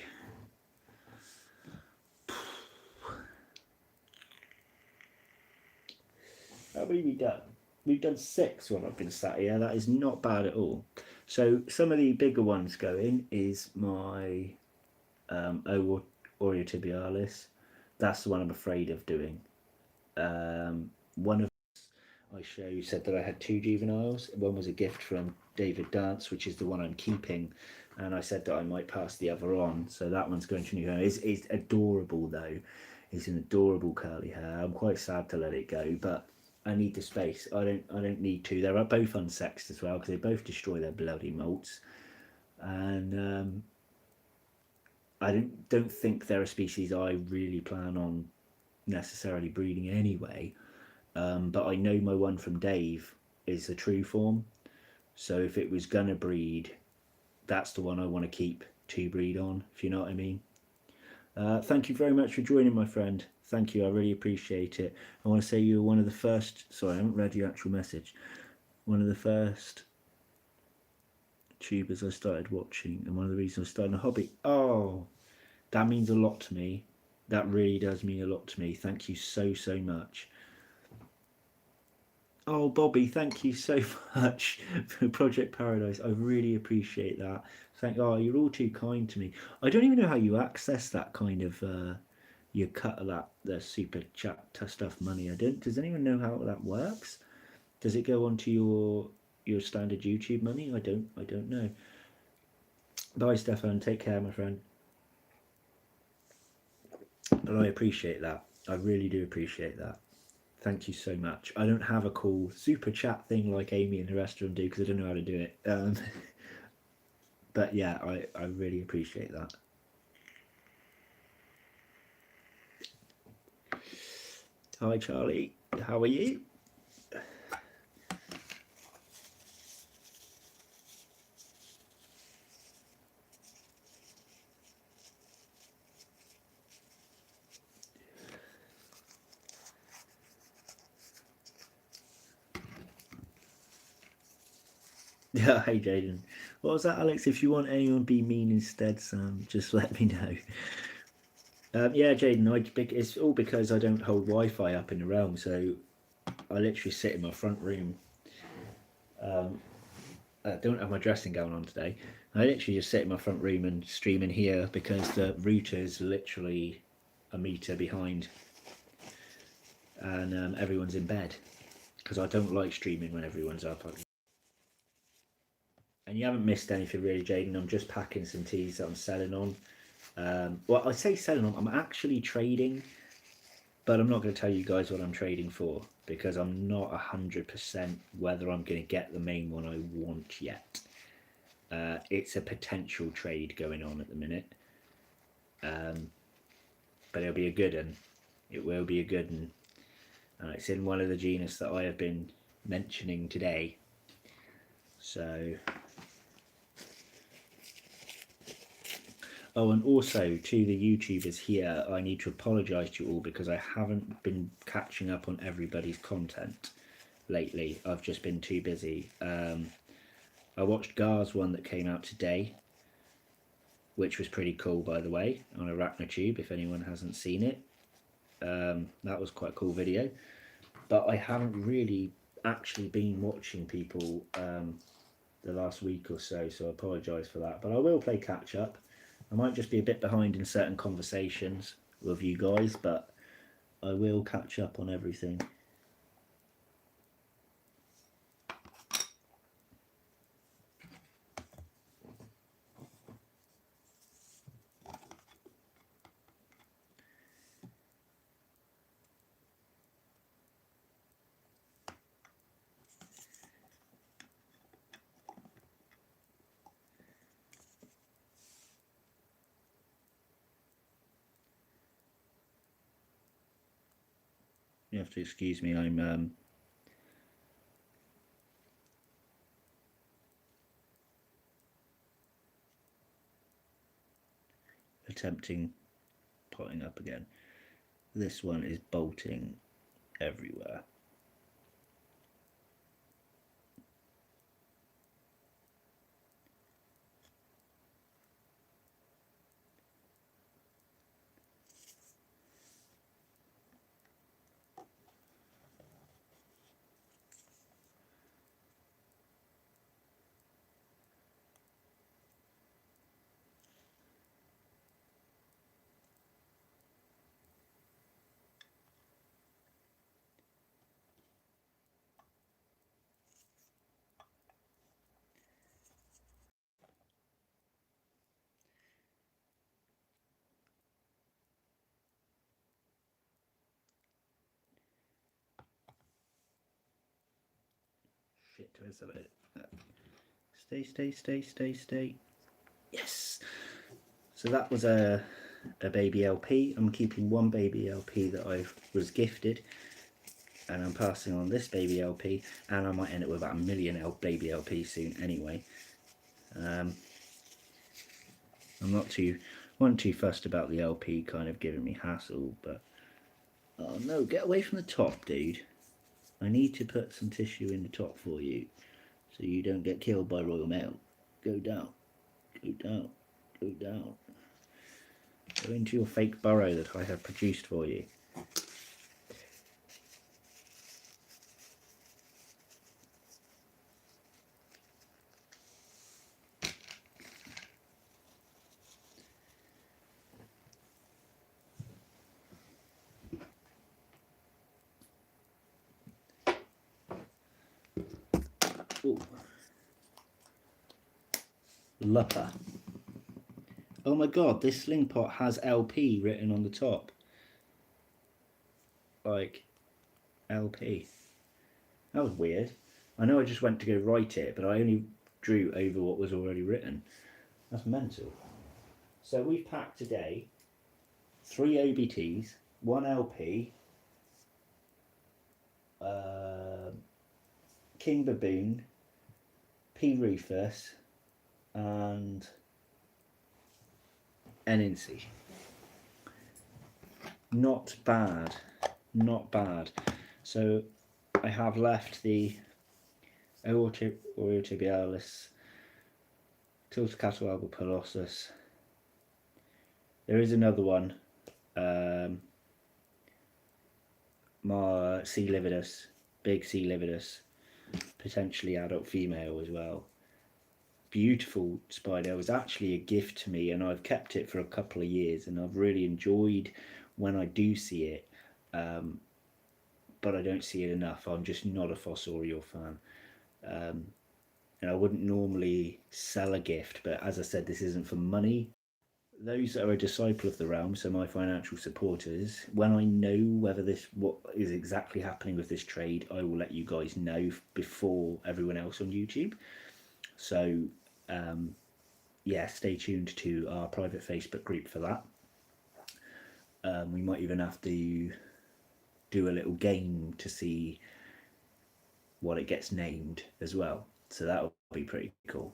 How many have we done? We've done 6 while I've been sat here. That is not bad at all. So some of the bigger ones going is my Oreotibialis. That's the one I'm afraid of doing. One of I show you said that I had 2 juveniles. One was a gift from David Dance, which is the one I'm keeping, and I said that I might pass the other on. So that one's going to new home. It's adorable though. It's an adorable curly hair. I'm quite sad to let it go, but I need the space. I don't need to. They're both unsexed as well because they both destroy their bloody molts, and I don't think they're a species I really plan on necessarily breeding anyway. But I know my one from Dave is a true form, so if it was gonna breed, that's the one I want to keep to breed on, if you know what I mean. Thank you very much for joining, my friend. Thank you, I really appreciate it. I want to say you were one of the first, sorry I haven't read your actual message, one of the first tubers I started watching and one of the reasons I started a hobby. Oh, that means a lot to me. That really does mean a lot to me. Thank you so much. Oh, Bobby, thank you so much for Project Paradise. I really appreciate that. You're all too kind to me. I don't even know how you access that kind of your cut of the super chat stuff money. I don't. Does anyone know how that works? Does it go onto your standard YouTube money? I don't know. Bye, Stefan. Take care, my friend. But I appreciate that. I really do appreciate that. Thank you so much. I don't have a cool super chat thing like Amy and the rest of them do because I don't know how to do it. But yeah, I really appreciate that. Hi Charlie, how are you? Yeah, hey Jaden. What was that, Alex? If you want anyone be mean instead, Sam, just let me know. Yeah, Jaden, it's all because I don't hold Wi-Fi up in the realm, so I literally sit in my front room. I don't have my dressing gown on today, I literally just sit in my front room and stream in here because the router is literally a metre behind, and everyone's in bed because I don't like streaming when everyone's up. And you haven't missed anything really, Jaden. I'm just packing some teas that I'm selling on. Well, I say selling on, I'm actually trading, but I'm not going to tell you guys what I'm trading for because I'm not 100% whether I'm going to get the main one I want yet. It's a potential trade going on at the minute, but it'll be a good one. It will be a good one. It's in one of the genus that I have been mentioning today. So, oh, and also to the YouTubers here, I need to apologise to you all because I haven't been catching up on everybody's content lately. I've just been too busy. I watched Gar's one that came out today, which was pretty cool, by the way, on ArachnoTube, if anyone hasn't seen it. That was quite a cool video. But I haven't really actually been watching people the last week or so, so I apologise for that. But I will play catch up. I might just be a bit behind in certain conversations with you guys, but I will catch up on everything. You have to excuse me, I'm attempting potting up again. This one is bolting everywhere. Shit, where's it? Stay. Yes! So that was a baby LP. I'm keeping one baby LP that I was gifted, and I'm passing on this baby LP, and I might end up with about 1 million baby LP soon anyway. I'm not too fussed about the LP kind of giving me hassle, but oh no, get away from the top, dude. I need to put some tissue in the top for you so you don't get killed by Royal Mail. Go down, go down, go down. Go into your fake burrow that I have produced for you. Ooh. Lupper. Oh my god, this sling pot has LP written on the top. Like, LP. That was weird. I know I just went to go write it, but I only drew over what was already written. That's mental. So we've packed today 3 OBTs, 1 LP, King Baboon, P. Rufus, and NNC. Not bad, not bad. So I have left the Aortobialis, Tiltacatl albopillosus. There is another one, my C. lividus, big C. lividus, potentially adult female as well. beautiful spider. It was actually a gift to me, and I've kept it for a couple of years, and I've really enjoyed when I do see it. But I don't see it enough. I'm just not a fossorial fan. And I wouldn't normally sell a gift, but as I said, this isn't for money. Those that are a disciple of the realm, so my financial supporters, when I know what is exactly happening with this trade, I will let you guys know before everyone else on YouTube. So yeah, stay tuned to our private Facebook group for that. We might even have to do a little game to see what it gets named as well. So that'll be pretty cool.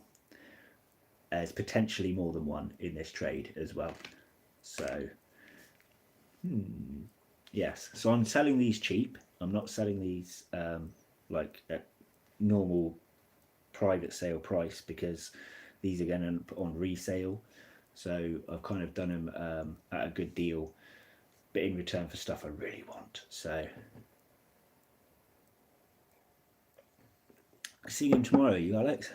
There's potentially more than one in this trade as well. So, yes. So I'm selling these cheap. I'm not selling these like at normal private sale price, because these are going to put on resale. So I've kind of done them at a good deal, but in return for stuff I really want. So see you tomorrow, you Alex.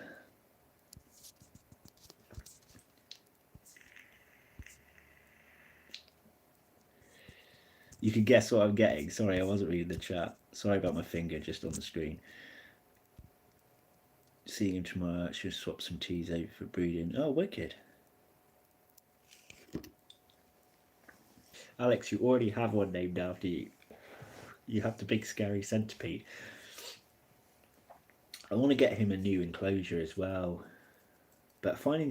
You can guess what I'm getting. Sorry, I wasn't reading the chat. Sorry about my finger just on the screen. Seeing him tomorrow. I should swap some teas over for breeding. Oh, wicked. Alex, you already have one named after you. You have the big scary centipede. I want to get him a new enclosure as well. But finding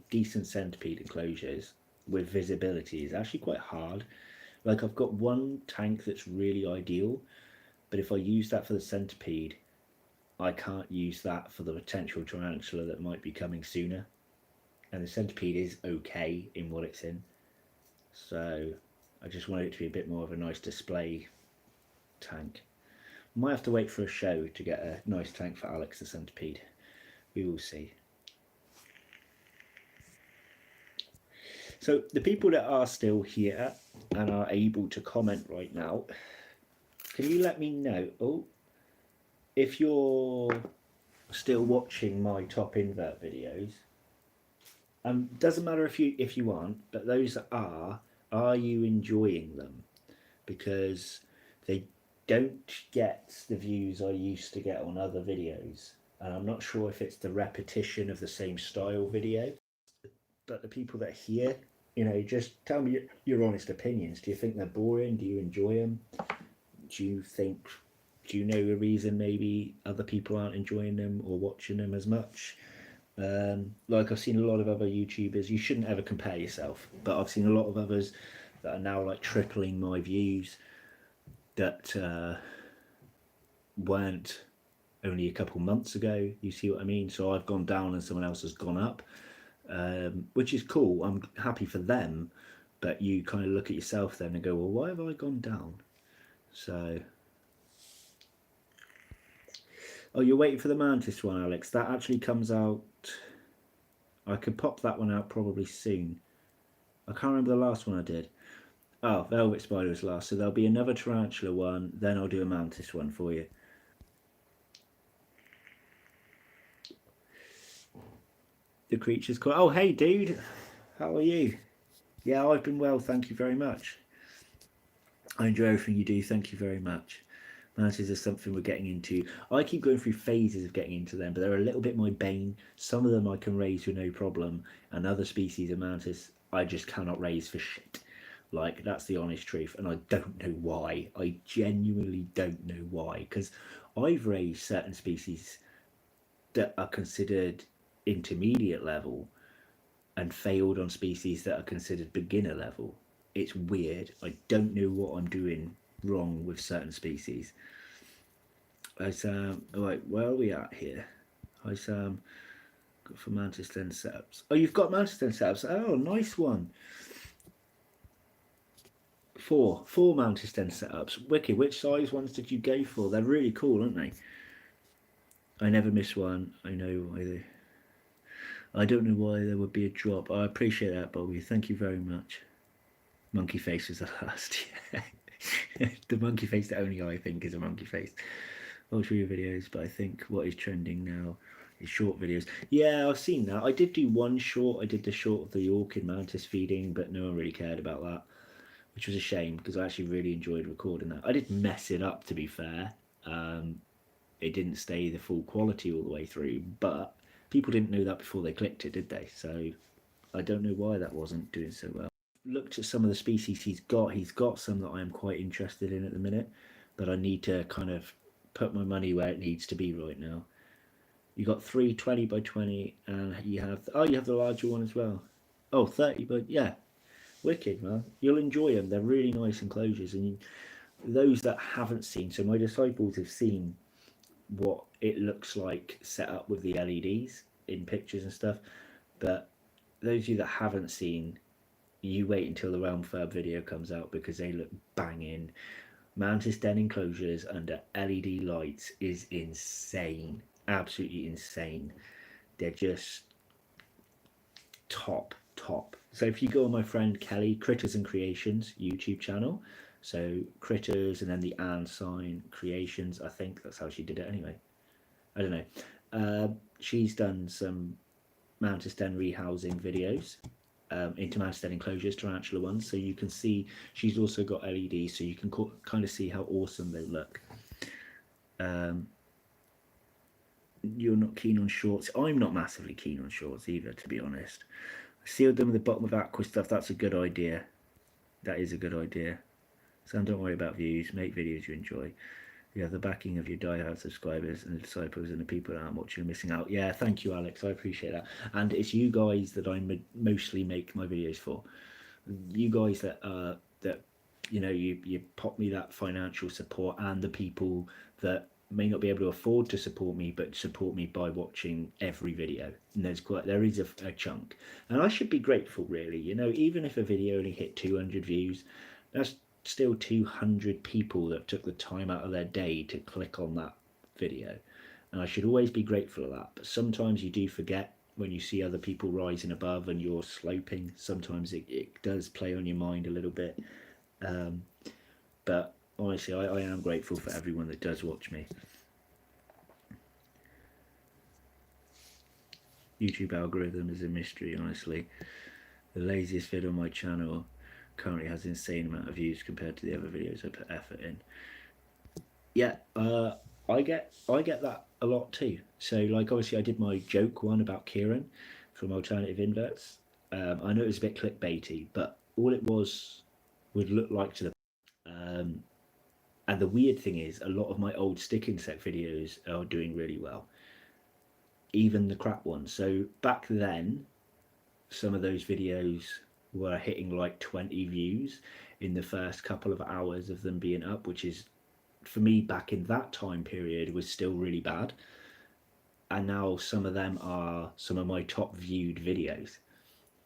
decent centipede enclosures with visibility is actually quite hard. Like, I've got one tank that's really ideal, but if I use that for the centipede, I can't use that for the potential tarantula that might be coming sooner. And the centipede is okay in what it's in. So I just wanted it to be a bit more of a nice display tank. Might have to wait for a show to get a nice tank for Alex the centipede. We will see. So the people that are still here and are able to comment right now, can you let me know if you're still watching my top invert videos? Doesn't matter if you aren't, but those that are you enjoying them? Because they don't get the views I used to get on other videos, and I'm not sure if it's the repetition of the same style video. But the people that are here, just tell me your honest opinions. Do you think they're boring? Do you enjoy them? Do you know a reason maybe other people aren't enjoying them or watching them as much? Like, I've seen a lot of other YouTubers. You shouldn't ever compare yourself, but I've seen a lot of others that are now like tripling my views that weren't only a couple months ago. You see what I mean? So I've gone down and someone else has gone up, which is cool. I'm happy for them, but you kind of look at yourself then and go, well, why have I gone down? So, oh, you're waiting for the mantis one, Alex. That actually comes out. I could pop that one out probably soon. I can't remember the last one I did. Oh, Velvet Spider was last, so there'll be another tarantula one, then I'll do a mantis one for you. The creature's called. Oh, hey, dude. How are you? Yeah, I've been well, thank you very much. I enjoy everything you do, thank you very much. Mantis is something we're getting into. I keep going through phases of getting into them, but they're a little bit my bane. Some of them I can raise with no problem, and other species of mantis I just cannot raise for shit. Like, that's the honest truth, and I don't know why. I genuinely don't know why, because I've raised certain species that are considered intermediate level and failed on species that are considered beginner level. It's weird. I don't know what I'm doing wrong with certain species. Hi Sam. Alright, where are we at here? Hi Sam. Got for Mantis Den setups. Oh, you've got Mantis Den setups. Oh, nice one. Four Mantis Den setups. Wicked. Which size ones did you go for? They're really cool, aren't they? I never miss one. I know why they. I don't know why there would be a drop. I appreciate that, Bobby. Thank you very much. Monkey face was the last. Yeah. The monkey face that only I think is a monkey face. I'll show you videos, but I think what is trending now. his short videos. Yeah, I've seen that. I did do one short. I did the short of the orchid mantis feeding, but no one really cared about that, which was a shame because I actually really enjoyed recording that. I did mess it up, to be fair. It didn't stay the full quality all the way through, but people didn't know that before they clicked it, did they? So I don't know why that wasn't doing so well. Looked at some of the species he's got. He's got some that I am quite interested in at the minute, but I need to kind of put my money where it needs to be right now. You got 3 20 by 20, and you have you have the larger one as well. Oh, 30 by yeah, wicked man. You'll enjoy them. They're really nice enclosures, and those that haven't seen. So my disciples have seen what it looks like set up with the LEDs in pictures and stuff, but those of you that haven't seen, you wait until the Realmfurb video comes out because they look banging. Mantis den enclosures under LED lights is insane, absolutely insane. They're just top. So if you go on my friend Kelly Critters and Creations YouTube channel, so Critters and then the and sign Creations, I think that's how she did it anyway. I don't know. She's done some mantis den rehousing videos into mantis den enclosures, tarantula ones, so you can see she's also got LEDs, so you can kind of see how awesome they look. You're not keen on shorts. I'm not massively keen on shorts either, to be honest. I sealed them at the bottom with aqua stuff. That's a good idea. That is a good idea. So don't worry about views. Make videos you enjoy. You have the backing of your die-hard subscribers and the disciples and the people that aren't watching are missing out. Yeah, thank you, Alex. I appreciate that. And it's you guys that I mostly make my videos for. You guys that you pop me that financial support, and the people that may not be able to afford to support me but support me by watching every video. And there is a chunk, and I should be grateful, really. Even if a video only hit 200 views, that's still 200 people that took the time out of their day to click on that video, and I should always be grateful of that. But sometimes you do forget when you see other people rising above and you're sloping. Sometimes it does play on your mind a little bit, but honestly, I am grateful for everyone that does watch me. YouTube algorithm is a mystery, honestly. The laziest vid on my channel currently has an insane amount of views compared to the other videos I put effort in. Yeah, I get that a lot too. So like, obviously I did my joke one about Kieran from Alternative Inverts. I know it was a bit clickbaity, but all it was would look like to the and the weird thing is, a lot of my old stick insect videos are doing really well, even the crap ones. So back then, some of those videos were hitting like 20 views in the first couple of hours of them being up, which is, for me back in that time period, was still really bad. And now some of them are some of my top viewed videos.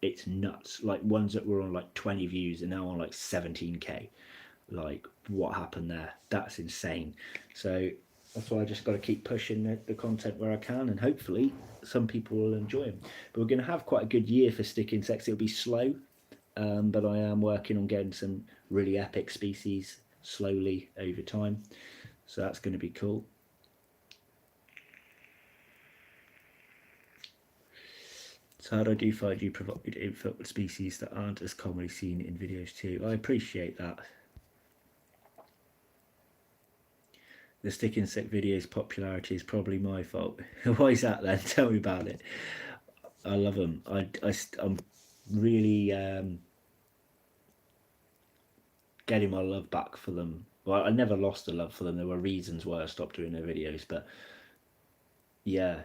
It's nuts. Like, ones that were on like 20 views are now on like 17k. Like, what happened there? That's insane. So that's why I just got to keep pushing the content where I can, and hopefully some people will enjoy them. But we're going to have quite a good year for stick insects. It'll be slow, but I am working on getting some really epic species slowly over time, so that's going to be cool. So how do I do find you provide info with species that aren't as commonly seen in videos too? I appreciate that. The stick insect video's popularity is probably my fault. Why is that then? Tell me about it. I love them. I'm really getting my love back for them. Well, I never lost the love for them. There were reasons why I stopped doing their videos, but yeah.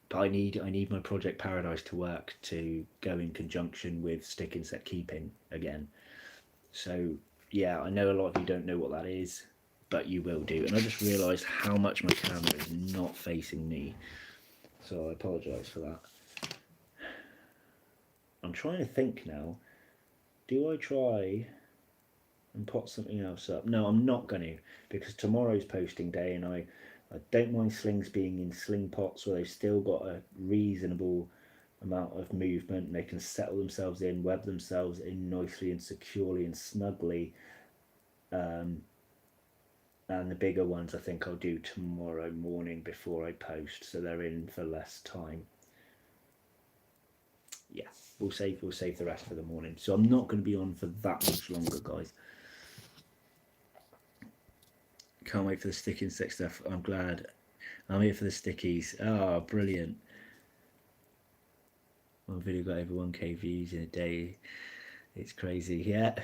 But I need my Project Paradise to work to go in conjunction with stick insect keeping again. So yeah, I know a lot of you don't know what that is, but you will do. And I just realised how much my camera is not facing me, so I apologise for that. I'm trying to think now. Do I try and pot something else up? No, I'm not going to, because tomorrow's posting day, and I don't mind slings being in sling pots where they've still got a reasonable amount of movement, and they can settle themselves in, web themselves in nicely and securely and snugly, and and the bigger ones I think I'll do tomorrow morning before I post, so they're in for less time. Yeah, we'll save the rest for the morning. So I'm not going to be on for that much longer, guys. Can't wait for the stick and stick stuff. I'm glad. I'm here for the stickies. Oh, brilliant. One video got over 1k views in a day. It's crazy. Yeah.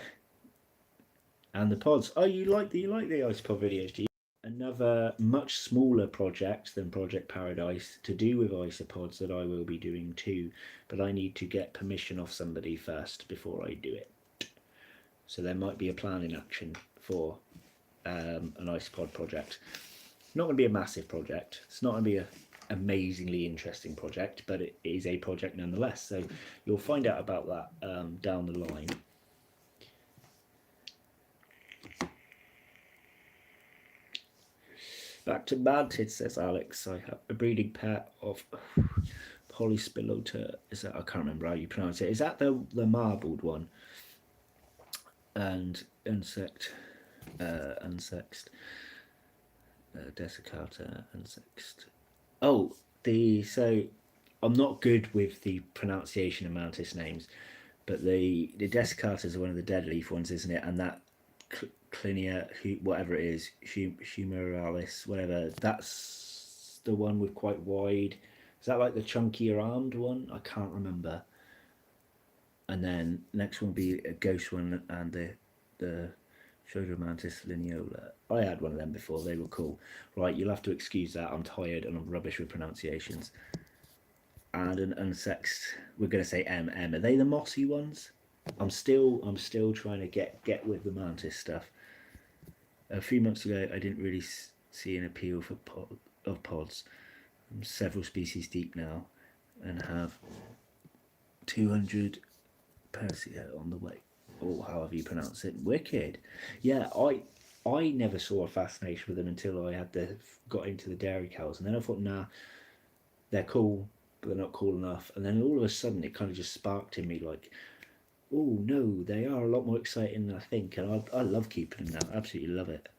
And the pods. Oh, you like the Icepod videos, do you? Another much smaller project than Project Paradise to do with isopods that I will be doing too, but I need to get permission off somebody first before I do it. So there might be a plan in action for an isopod project. Not going to be a massive project. It's not going to be an amazingly interesting project, but it is a project nonetheless. So you'll find out about that down the line. Back to mantids, says Alex. I have a breeding pair of Polyspilota. Is that, I can't remember how you pronounce it. Is that the marbled one? And unsexed, dessicata, unsexed. Oh, so I'm not good with the pronunciation of mantis names, but the dessicatas are one of the dead leaf ones, isn't it? And that Clinia, whatever it is, humeralis, whatever, that's the one with quite wide. Is that like the chunkier armed one? I can't remember. And then next one will be a ghost one, and the Shodomantis lineola. I had one of them before, they were cool. Right, you'll have to excuse that, I'm tired and I'm rubbish with pronunciations. And an unsexed, we're going to say M. Are they the mossy ones? I'm still trying to get with the mantis stuff. A few months ago, I didn't really see an appeal for pods. I'm several species deep now, and have 200 Persia on the way, or however you pronounce it. Wicked. Yeah, I never saw a fascination with them until I got into the dairy cows, and then I thought, nah, they're cool, but they're not cool enough. And then all of a sudden, it kind of just sparked in me like, oh no, they are a lot more exciting than I think, and I love keeping them now. Absolutely love it.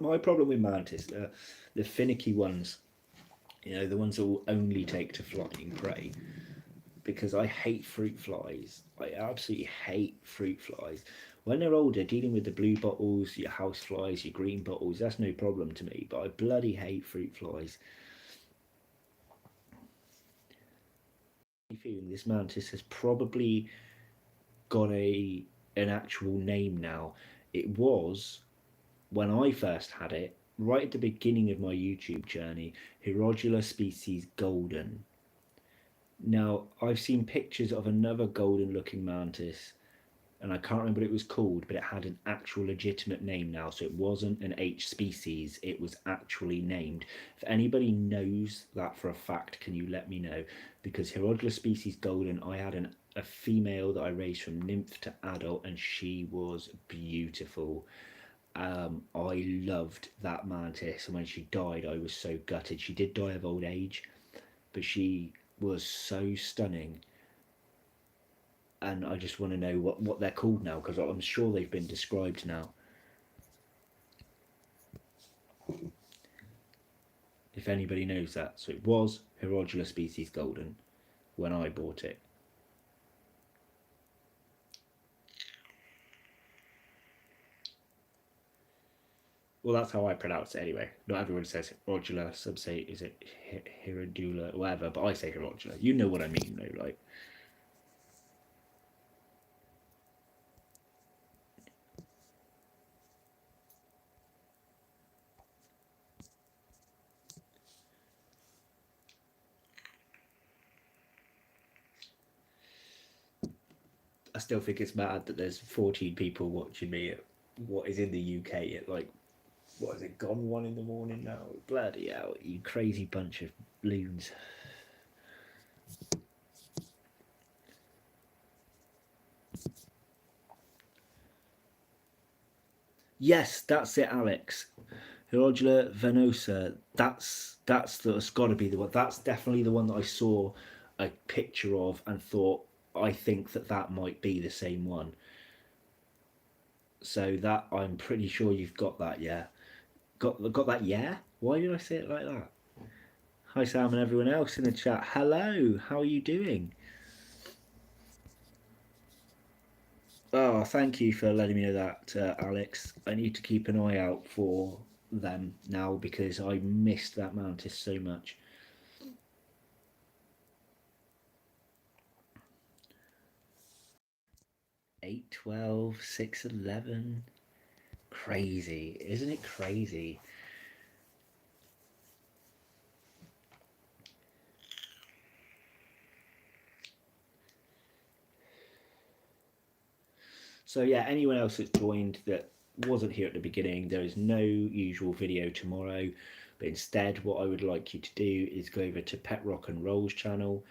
My problem with mantis, the finicky ones, the ones that will only take to flying prey, because I hate fruit flies. I absolutely hate fruit flies. When they're older, dealing with the blue bottles, your house flies, your green bottles, that's no problem to me, but I bloody hate fruit flies. Feeling this mantis has probably got an actual name now. It was, when I first had it, right at the beginning of my YouTube journey, Herodula species golden. Now, I've seen pictures of another golden looking mantis, and I can't remember what it was called, but it had an actual legitimate name now, so it wasn't an H species, it was actually named. If anybody knows that for a fact, can you let me know? Because Herodula species golden, I had a female that I raised from nymph to adult, and she was beautiful. I loved that mantis, and when she died, I was so gutted. She did die of old age, but she was so stunning, and I just want to know what they're called now, because I'm sure they've been described now. If anybody knows that. So it was Herodula species golden when I bought it. Well, that's how I pronounce it anyway. Not everyone says Herodula. Some say, is it Herodula, whatever, but I say Herodula. You know what I mean, though, like. I still think it's mad that there's 14 people watching me at what is in the UK at like, what is it, gone 1 in the morning now? Bloody hell, you crazy bunch of loons. Yes, that's it, Alex. Herodula venosa. That's That's got to be the one. That's definitely the one that I saw a picture of and thought, I think that might be the same one. So that, I'm pretty sure you've got that. Yeah, got that. Yeah. Why did I say it like that? Hi Sam and everyone else in the chat. Hello. How are you doing? Oh, thank you for letting me know that, Alex. I need to keep an eye out for them now because I missed that mantis so much. 812, 611. Crazy, isn't it crazy? So yeah, anyone else that's joined that wasn't here at the beginning, there is no usual video tomorrow, but instead what I would like you to do is go over to Pet Rock and Roll's channel,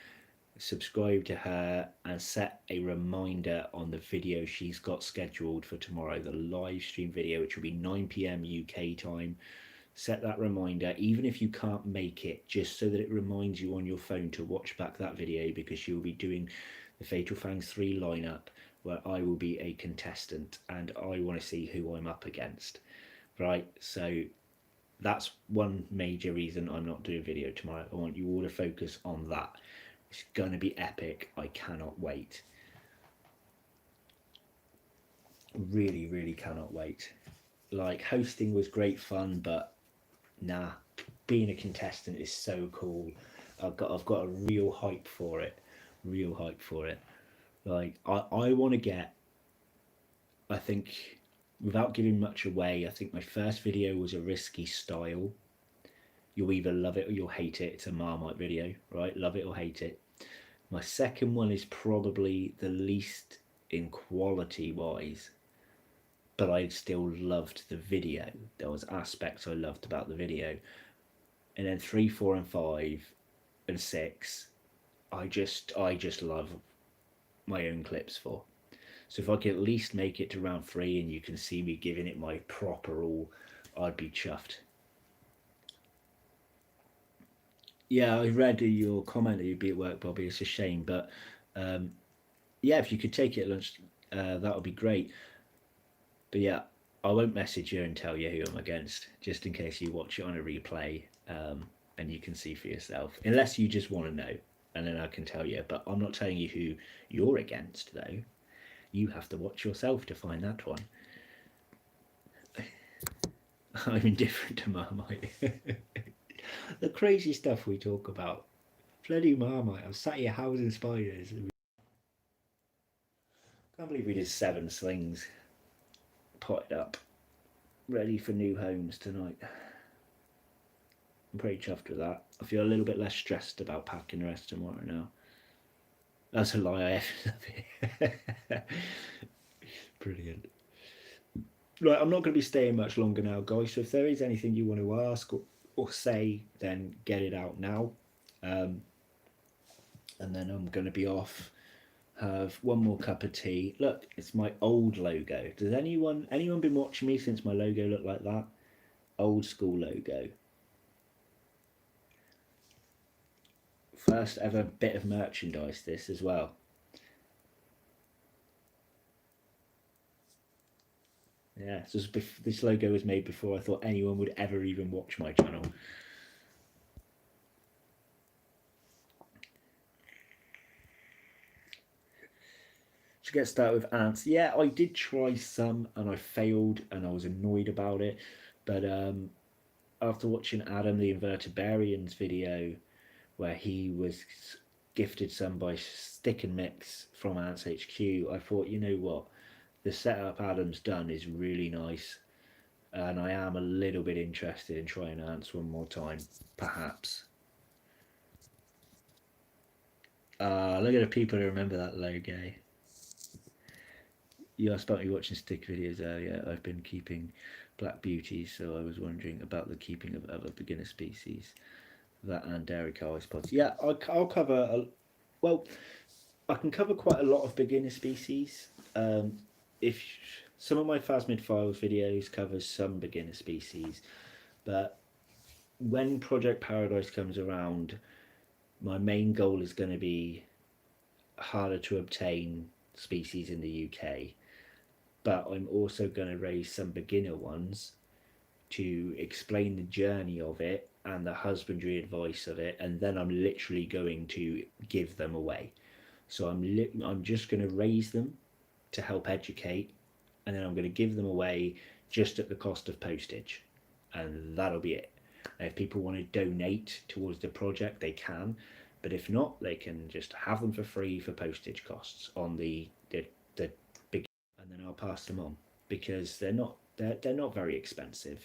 subscribe to her, and set a reminder on the video she's got scheduled for tomorrow, the live stream video, which will be 9 p.m. UK time. Set that reminder, even if you can't make it, just so that it reminds you on your phone to watch back that video, because she'll be doing the Fatal Fangs 3 lineup where I will be a contestant and I want to see who I'm up against. Right, so that's one major reason I'm not doing a video tomorrow. I want you all to focus on that. It's going to be epic. I cannot wait. Really, really cannot wait. Like, hosting was great fun, but nah, being a contestant is so cool. I've got a real hype for it. Real hype for it. Like, I want to get, I think, without giving much away, I think my first video was a risky style. You'll either love it or you'll hate it. It's a Marmite video, right? Love it or hate it. My second one is probably the least in quality wise, but I still loved the video. There was aspects I loved about the video. And then 3, 4, and 5, and 6, I just love my own clips for. So if I could at least make it to round 3 and you can see me giving it my proper all, I'd be chuffed. Yeah, I read your comment that you'd be at work, Bobby. It's a shame, but yeah, if you could take it at lunch, that would be great. But yeah, I won't message you and tell you who I'm against, just in case you watch it on a replay, and you can see for yourself. Unless you just want to know, and then I can tell you. But I'm not telling you who you're against, though. You have to watch yourself to find that one. I'm indifferent to Marmite. The crazy stuff we talk about. Bloody Marmite. I'm sat here housing spiders. Can't believe we did 7 slings potted up, ready for new homes tonight. I'm pretty chuffed with that. I feel a little bit less stressed about packing the rest tomorrow now. That's a lie, I have it. Brilliant. Right, I'm not going to be staying much longer now, guys. So if there is anything you want to ask or say, then get it out now. And then I'm going to be off. Have one more cup of tea. Look, it's my old logo. Does anyone been watching me since my logo looked like that? Old school logo. First ever bit of merchandise, this as well. Yeah, so this logo was made before I thought anyone would ever even watch my channel. To get started with ants, yeah, I did try some and I failed and I was annoyed about it. But after watching Adam the Invertebrarian's video, where he was gifted some by Stick and Mix from Ants HQ, I thought, you know what, the setup Adam's done is really nice, and I am a little bit interested in trying ants one more time, perhaps. Look at the people who remember that logo. You asked about me watching stick videos earlier. I've been keeping black beauties, so I was wondering about the keeping of other beginner species. That and dairy cow pods. Yeah, I'll cover. Well, I can cover quite a lot of beginner species. If some of my Phasmid Files videos covers some beginner species, but when Project Paradise comes around, my main goal is going to be harder to obtain species in the UK, but I'm also going to raise some beginner ones to explain the journey of it and the husbandry advice of it, and then I'm literally going to give them away. So I'm just going to raise them to help educate, and then I'm going to give them away just at the cost of postage, and that'll be it. And if people want to donate towards the project, they can, but if not, they can just have them for free for postage costs on the big, and then I'll pass them on because they're not very expensive.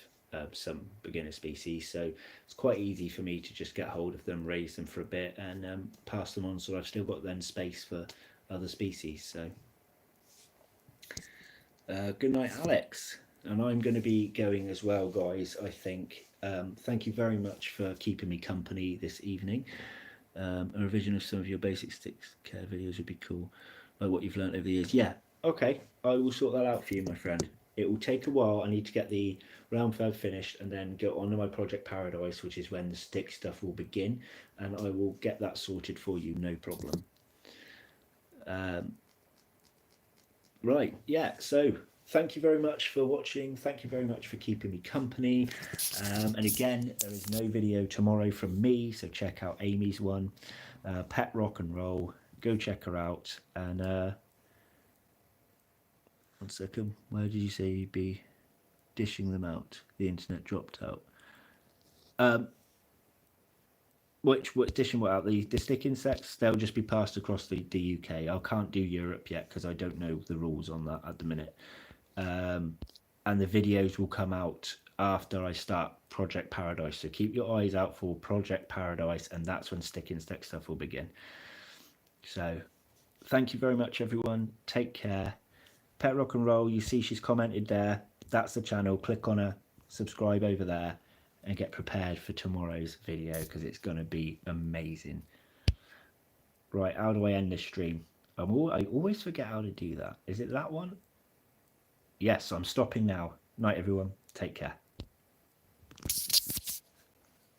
Some beginner species, so it's quite easy for me to just get hold of them, raise them for a bit, and pass them on. So I've still got then space for other species. So good night, Alex. And I'm going to be going as well, guys. I think. Thank you very much for keeping me company this evening. A revision of some of your basic stick care videos would be cool, like what you've learned over the years. Yeah, okay, I will sort that out for you, my friend. It will take a while. I need to get the Realmfurb finished and then go on to my Project Paradise, which is when the stick stuff will begin, and I will get that sorted for you, no problem. Right, yeah, so thank you very much for watching. Thank you very much for keeping me company. And again, there is no video tomorrow from me, so check out Amy's one, Pet Rock and Roll. Go check her out. And 1 second, where did you say you'd be dishing them out? The internet dropped out. Which dishing what out? The stick insects, they'll just be passed across the UK. I can't do Europe yet because I don't know the rules on that at the minute. And the videos will come out after I start Project Paradise. So keep your eyes out for Project Paradise, and that's when stick insect stuff will begin. So thank you very much, everyone. Take care. Pet Rock and Roll, you see she's commented there. That's the channel. Click on her, subscribe over there, and get prepared for tomorrow's video because it's going to be amazing. Right, how do I end this stream? I always forget how to do that. Is it that one? Yes, I'm stopping now. Night, everyone. Take care.